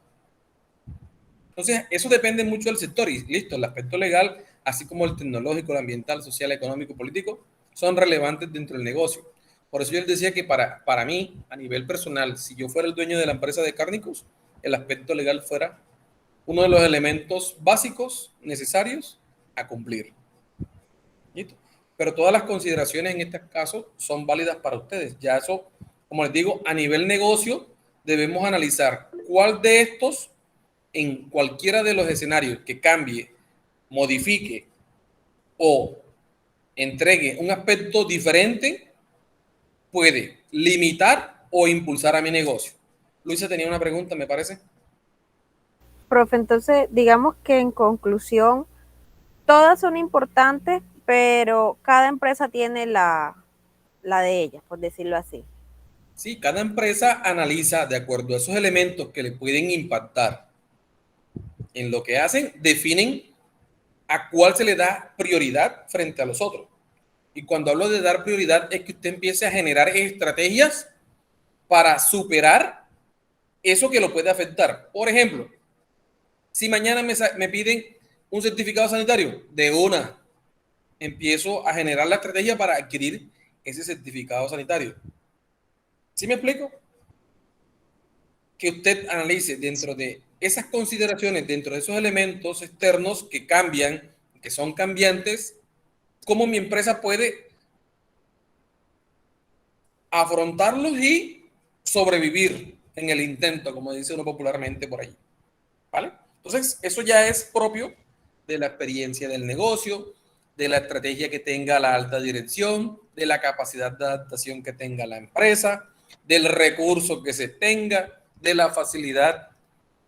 Entonces, eso depende mucho del sector y listo, el aspecto legal, así como el tecnológico, el ambiental, social, económico, político, son relevantes dentro del negocio. Por eso yo les decía que para mí, a nivel personal, si yo fuera el dueño de la empresa de Cárnicos, el aspecto legal fuera uno de los elementos básicos necesarios a cumplir. ¿Listo? Pero todas las consideraciones en este caso son válidas para ustedes. Ya eso, como les digo, a nivel negocio debemos analizar cuál de estos en cualquiera de los escenarios que cambie, modifique o entregue un aspecto diferente puede limitar o impulsar a mi negocio. Luisa tenía una pregunta, me parece. Profe, entonces digamos que en conclusión, todas son importantes, pero cada empresa tiene la de ellas, por decirlo así. Sí, cada empresa analiza de acuerdo a esos elementos que le pueden impactar en lo que hacen, definen a cuál se le da prioridad frente a los otros. Y cuando hablo de dar prioridad es que usted empiece a generar estrategias para superar eso que lo puede afectar. Por ejemplo, si mañana me piden un certificado sanitario, de una, empiezo a generar la estrategia para adquirir ese certificado sanitario. ¿Sí me explico? Que usted analice dentro de esas consideraciones, dentro de esos elementos externos que cambian, que son cambiantes, cómo mi empresa puede afrontarlos y sobrevivir en el intento, como dice uno popularmente por ahí. ¿Vale? Entonces, eso ya es propio de la experiencia del negocio, de la estrategia que tenga la alta dirección, de la capacidad de adaptación que tenga la empresa, del recurso que se tenga, de la facilidad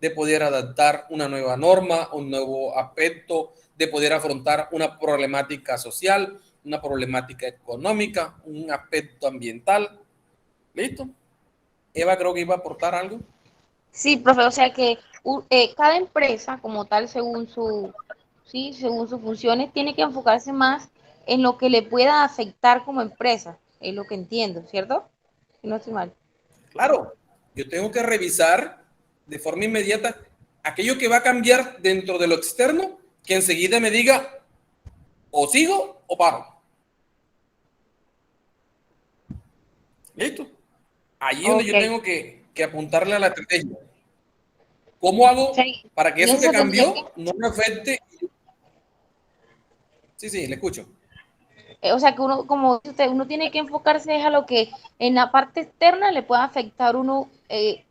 de poder adaptar una nueva norma, un nuevo aspecto, de poder afrontar una problemática social, una problemática económica, un aspecto ambiental. ¿Listo? Eva creo que iba a aportar algo. Sí, profe, o sea que cada empresa como tal, según sí, según sus funciones, tiene que enfocarse más en lo que le pueda afectar como empresa, es lo que entiendo, ¿cierto? Si no estoy mal. Claro, yo tengo que revisar de forma inmediata aquello que va a cambiar dentro de lo externo, que enseguida me diga o sigo o paro. ¿Listo? Allí es donde Ok. yo tengo que apuntarle a la estrategia. ¿Cómo hago Sí, para que en eso eso que se tendría cambió no me afecte? Sí, sí, le escucho. o sea que uno, como dice usted, uno tiene que enfocarse es a lo que en la parte externa le pueda afectar uno,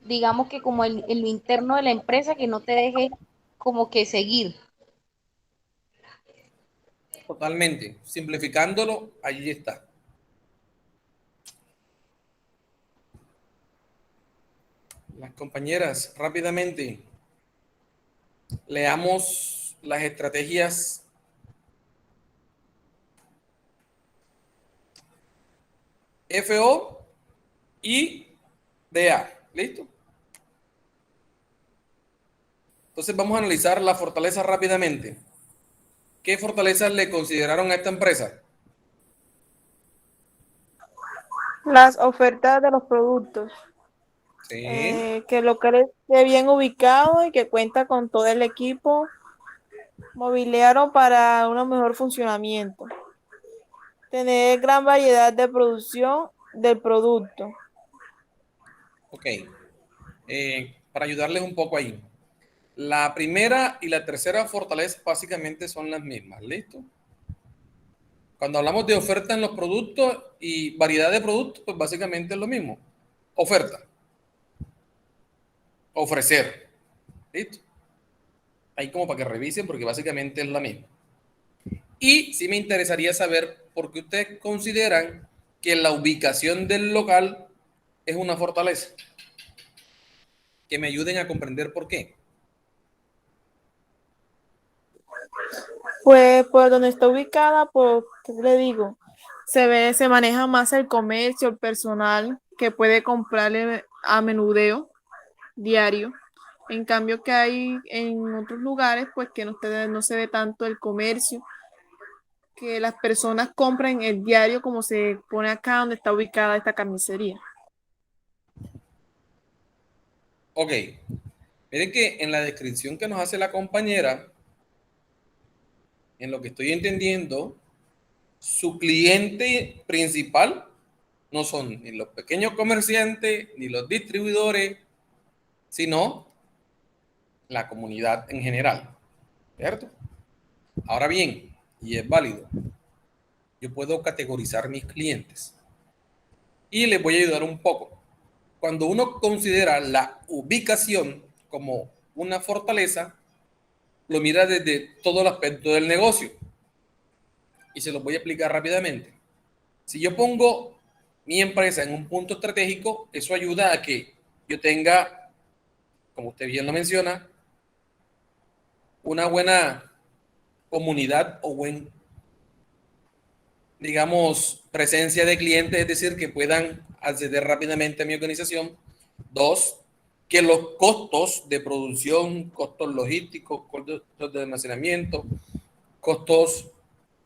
digamos que como en lo interno de la empresa, que no te deje como que seguir. Totalmente. Simplificándolo, allí está. Las compañeras, rápidamente, leamos las estrategias FO y DA. ¿Listo? Entonces vamos a analizar la fortaleza rápidamente. ¿Qué fortalezas le consideraron a esta empresa? Las ofertas de los productos, Sí, que el local esté bien ubicado y que cuenta con todo el equipo mobiliario para un mejor funcionamiento. Tener gran variedad de producción del producto. ok. Para ayudarles un poco ahí. La primera y la tercera fortaleza básicamente son las mismas. ¿Listo? Cuando hablamos de oferta en los productos y variedad de productos, pues básicamente es lo mismo. Oferta. Ofrecer. ¿Listo? Ahí como para que revisen porque básicamente es la misma. Y sí me interesaría saber por qué ustedes consideran que la ubicación del local es una fortaleza. Que me ayuden a comprender por qué. Pues por donde está ubicada, pues, ¿qué le digo? Se maneja más el comercio, el personal que puede comprarle a menudeo diario. En cambio que hay en otros lugares, pues que no se ve tanto el comercio, que las personas compran el diario como se pone acá donde está ubicada esta carnicería. Ok. Miren que en la descripción que nos hace la compañera, en lo que estoy entendiendo, su cliente principal no son ni los pequeños comerciantes ni los distribuidores, sino la comunidad en general, ¿cierto? Ahora bien, y es válido, yo puedo categorizar mis clientes y les voy a ayudar un poco. Cuando uno considera la ubicación como una fortaleza, lo mira desde todo el aspecto del negocio. y se los voy a explicar rápidamente. Si yo pongo mi empresa en un punto estratégico, eso ayuda a que yo tenga, como usted bien lo menciona, una buena comunidad o buen, digamos, presencia de clientes, es decir, que puedan acceder rápidamente a mi organización. Dos, que los costos de producción, costos logísticos, costos de almacenamiento, costos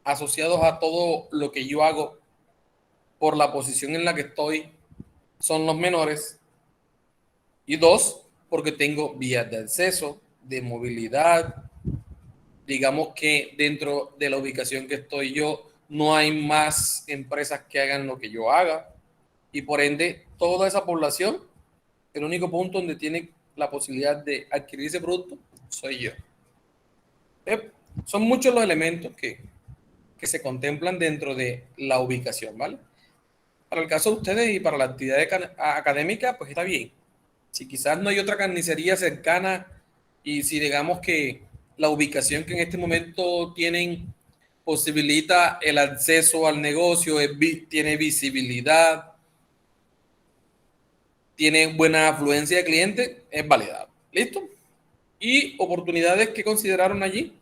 asociados a todo lo que yo hago por la posición en la que estoy son los menores. Y dos, porque tengo vías de acceso, de movilidad. Digamos que dentro de la ubicación que estoy yo, no hay más empresas que hagan lo que yo haga. Y por ende, toda esa población, el único punto donde tiene la posibilidad de adquirir ese producto, soy yo. Son muchos los elementos que se contemplan dentro de la ubicación, ¿vale? Para el caso de ustedes y para la actividad académica, pues está bien. Si quizás no hay otra carnicería cercana y si digamos que la ubicación que en este momento tienen posibilita el acceso al negocio, tiene visibilidad, tiene buena afluencia de clientes, es validado. ¿Listo? Y oportunidades que consideraron allí.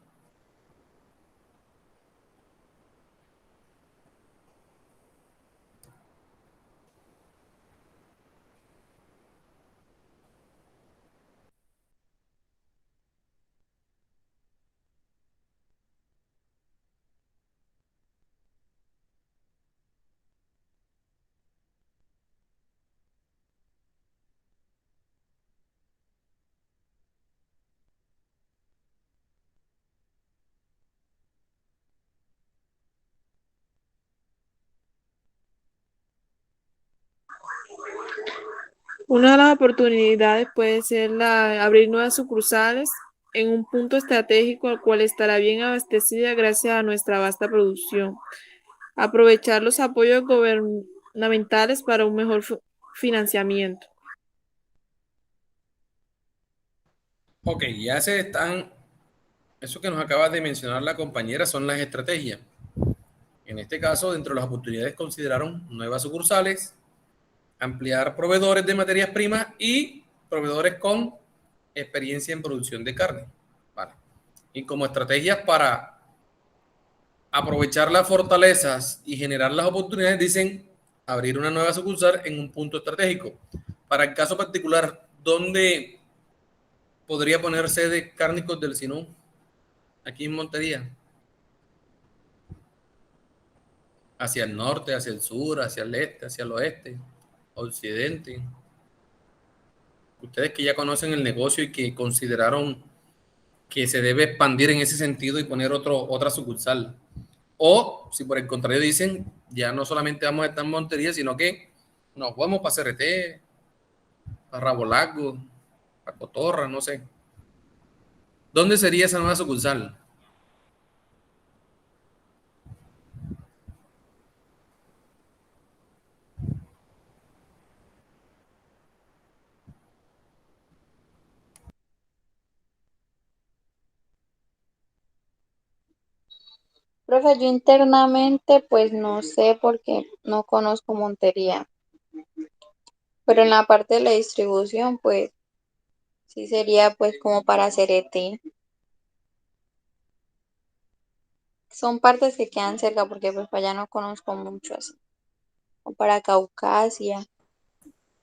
Una de las oportunidades puede ser abrir nuevas sucursales en un punto estratégico al cual estará bien abastecida gracias a nuestra vasta producción. Aprovechar los apoyos gubernamentales para un mejor financiamiento. Ok, ya se están, eso que nos acaba de mencionar la compañera son las estrategias. En este caso, dentro de las oportunidades consideraron nuevas sucursales, ampliar proveedores de materias primas y proveedores con experiencia en producción de carne. Vale. Y como estrategias para aprovechar las fortalezas y generar las oportunidades, dicen abrir una nueva sucursal en un punto estratégico. Para el caso particular, ¿dónde podría poner sede Cárnicos del Sinú? Aquí en Montería. Hacia el norte, hacia el sur, hacia el este, hacia el oeste, occidente. Ustedes que ya conocen el negocio y que consideraron que se debe expandir en ese sentido y poner otra sucursal. O si por el contrario dicen, ya no solamente vamos a estar en Montería, sino que nos vamos para CRT, para Rabo Largo, para Cotorra, no sé. ¿Dónde sería esa nueva sucursal? Profe, yo internamente pues no sé porque no conozco Montería, pero en la parte de la distribución pues sí sería pues como para Cereté. Son partes que quedan cerca porque pues para allá no conozco mucho así. O para Caucasia.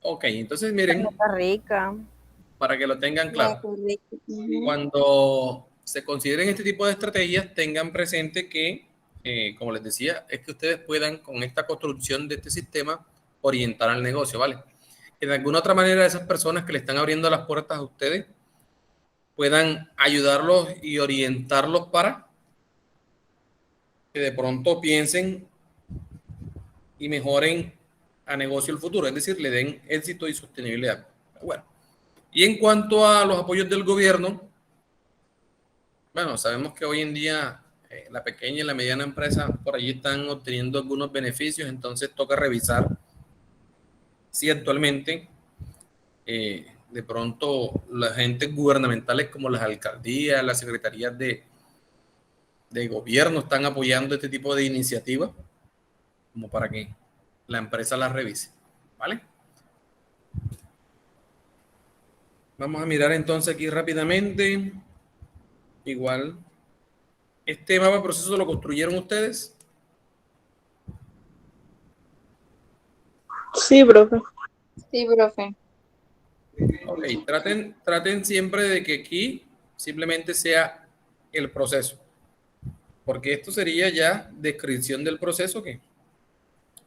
Ok, entonces miren, Costa Rica. para que lo tengan Ay, claro, qué rico. Ujú. cuando se consideren este tipo de estrategias, tengan presente que, como les decía, es que ustedes puedan con esta construcción de este sistema orientar al negocio, ¿vale? Que de alguna otra manera esas personas que le están abriendo las puertas a ustedes puedan ayudarlos y orientarlos para que de pronto piensen y mejoren a negocio el futuro, es decir, le den éxito y sostenibilidad. Bueno, y en cuanto a los apoyos del gobierno, bueno, sabemos que hoy en día la pequeña y la mediana empresa por allí están obteniendo algunos beneficios, entonces toca revisar si actualmente de pronto las entes gubernamentales como las alcaldías, las secretarías de gobierno están apoyando este tipo de iniciativas, como para que la empresa las revise, ¿vale? Vamos a mirar entonces aquí rápidamente. Igual, este mapa de proceso lo construyeron ustedes. Sí, profe. Sí, profe. Ok, traten siempre de que aquí simplemente sea el proceso, porque esto sería ya descripción del proceso que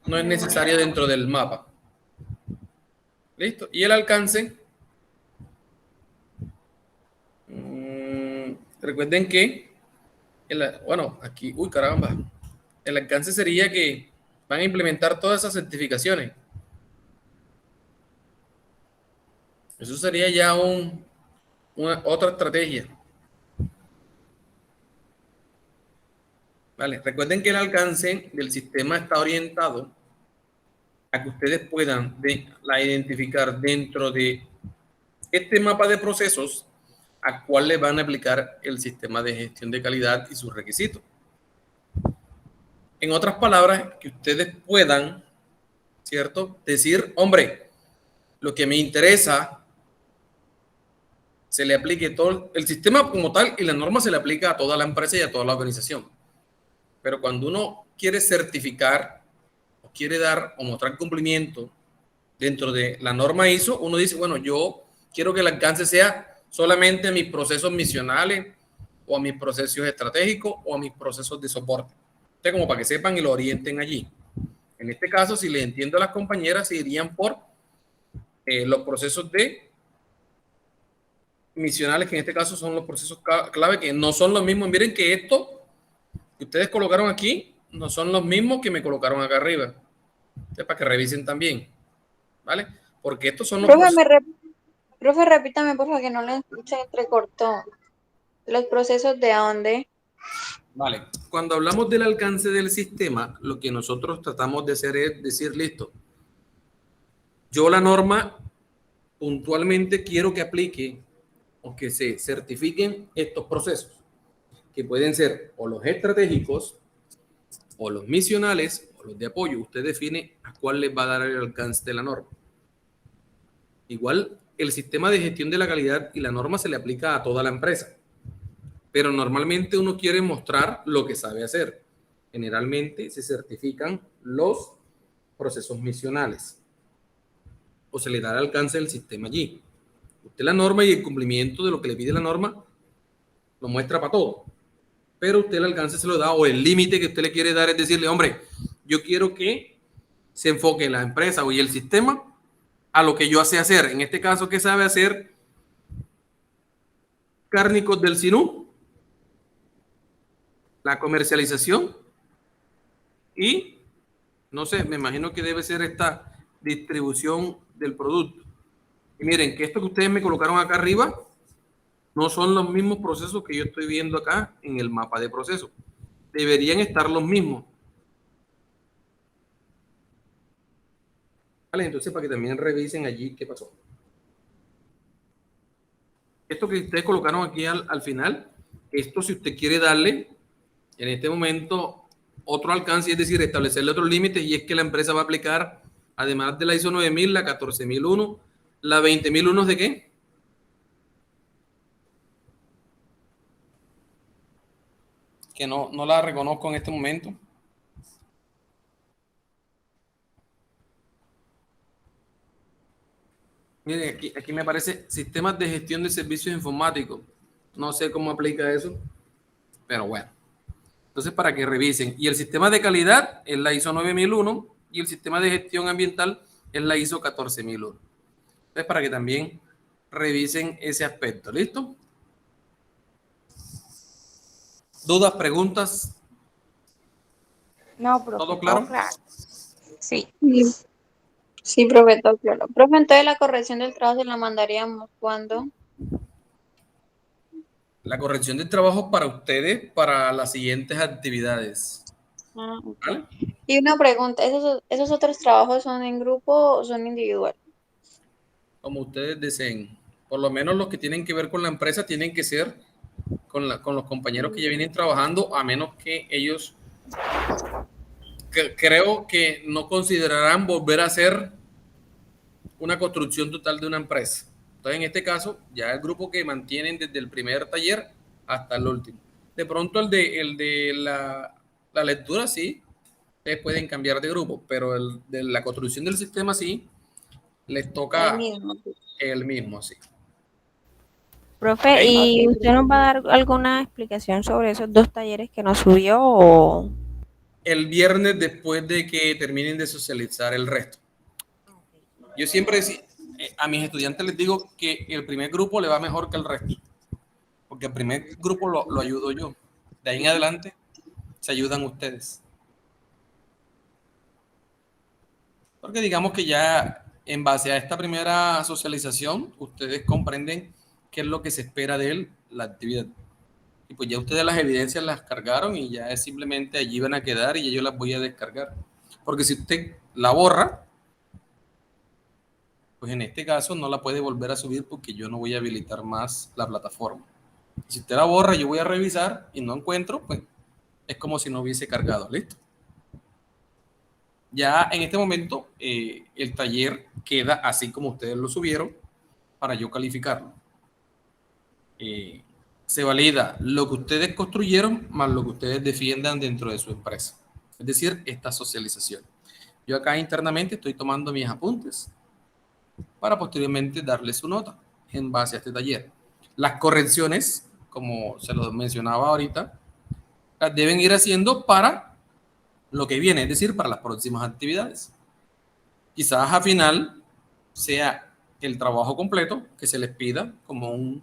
no es necesario dentro del mapa. Listo. Y el alcance. Recuerden que, bueno, aquí, uy, caramba. El alcance sería que van a implementar todas esas certificaciones. Eso sería ya otra estrategia. Vale, recuerden que el alcance del sistema está orientado a que ustedes puedan identificar dentro de este mapa de procesos a cuál le van a aplicar el sistema de gestión de calidad y sus requisitos. En otras palabras, que ustedes puedan, ¿cierto? Decir, hombre, lo que me interesa se le aplique todo el sistema como tal y la norma se le aplica a toda la empresa y a toda la organización. Pero cuando uno quiere certificar o quiere dar o mostrar cumplimiento dentro de la norma ISO, uno dice, bueno, yo quiero que el alcance sea solamente a mis procesos misionales o a mis procesos estratégicos o a mis procesos de soporte. Entonces, como para que sepan y lo orienten allí. En este caso, si les entiendo a las compañeras, se irían por los procesos de misionales, que en este caso son los procesos clave, que no son los mismos. Miren que esto que ustedes colocaron aquí no son los mismos que me colocaron acá arriba. Entonces, para que revisen también, ¿vale? Porque estos son los Profe, profe, repítame, por favor, que no le se entrecortó. ¿Los procesos de dónde? Vale. Cuando hablamos del alcance del sistema, lo que nosotros tratamos de hacer es decir, listo, yo la norma puntualmente quiero que aplique o que se certifiquen estos procesos, que pueden ser o los estratégicos, o los misionales, o los de apoyo. Usted define a cuál les va a dar el alcance de la norma. Igual, el sistema de gestión de la calidad y la norma se le aplica a toda la empresa, pero normalmente uno quiere mostrar lo que sabe hacer. Generalmente se certifican los procesos misionales o se le da el alcance del sistema allí. Usted la norma y el cumplimiento de lo que le pide la norma lo muestra para todo, pero usted el alcance se lo da, o el límite que usted le quiere dar es decirle, hombre, yo quiero que se enfoque la empresa y el sistema a lo que yo sé hacer. En este caso, ¿qué sabe hacer Cárnicos del Sinú? La comercialización y, no sé, me imagino que debe ser esta distribución del producto. Y miren, que esto que ustedes me colocaron acá arriba no son los mismos procesos que yo estoy viendo acá en el mapa de procesos. Deberían estar los mismos. Vale, entonces para que también revisen allí qué pasó. Esto que ustedes colocaron aquí al final, esto si usted quiere darle en este momento otro alcance, es decir, establecerle otros límites, y es que la empresa va a aplicar, además de la ISO 9000, la 14001, la 20001, ¿de qué? Que no la reconozco en este momento. Miren, aquí me aparece sistemas de gestión de servicios informáticos. No sé cómo aplica eso, pero bueno. Entonces, para que revisen. Y el sistema de calidad es la ISO 9001 y el sistema de gestión ambiental es la ISO 14001. Entonces, para que también revisen ese aspecto. ¿Listo? ¿Dudas, preguntas? No, profe, ¿Todo claro? Sí. Sí, profe, todo claro. Profe, entonces la corrección del trabajo se la mandaríamos ¿cuándo? La corrección de trabajo para ustedes para las siguientes actividades. Ah, ok. ¿Vale? Y una pregunta, ¿esos otros trabajos son en grupo o son individuales? Como ustedes deseen. Por lo menos los que tienen que ver con la empresa tienen que ser con los compañeros que ya vienen trabajando, a menos que ellos creo que no considerarán volver a hacer una construcción total de una empresa. Entonces, en este caso, ya el grupo que mantienen desde el primer taller hasta el último. De pronto, el de la lectura, sí, ustedes pueden cambiar de grupo, pero el de la construcción del sistema, sí, les El toca mismo. el mismo, sí. Profe, ¿Ok? ¿y Ok, usted nos va a dar alguna explicación sobre esos 2 talleres que nos subió o...? El viernes después de que terminen de socializar el resto. Yo siempre a mis estudiantes les digo que el primer grupo le va mejor que el resto, porque el primer grupo lo ayudo yo. De ahí en adelante se ayudan ustedes. Porque digamos que ya en base a esta primera socialización, ustedes comprenden qué es lo que se espera de él, la actividad. Y pues ya ustedes las evidencias las cargaron y ya es simplemente allí van a quedar y yo las voy a descargar. Porque si usted la borra, pues en este caso no la puede volver a subir porque yo no voy a habilitar más la plataforma. Si usted la borra, yo voy a revisar y no encuentro, pues es como si no hubiese cargado. ¿Listo? Ya en este momento el taller queda así como ustedes lo subieron para yo calificarlo. Se valida lo que ustedes construyeron más lo que ustedes defiendan dentro de su empresa. Es decir, esta socialización. Yo acá internamente estoy tomando mis apuntes para posteriormente darle su nota en base a este taller. Las correcciones, como se los mencionaba ahorita, las deben ir haciendo para lo que viene, es decir, para las próximas actividades. Quizás al final sea el trabajo completo que se les pida como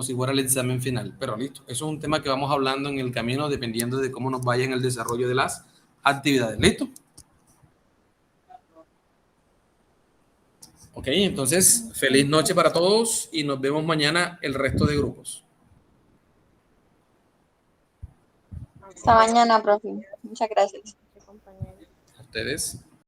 si fuera el examen final, pero listo. Eso es un tema que vamos hablando en el camino dependiendo de cómo nos vaya en el desarrollo de las actividades. ¿Listo? Ok, entonces, feliz noche para todos y nos vemos mañana el resto de grupos. hasta mañana, profe. Muchas gracias. A ustedes.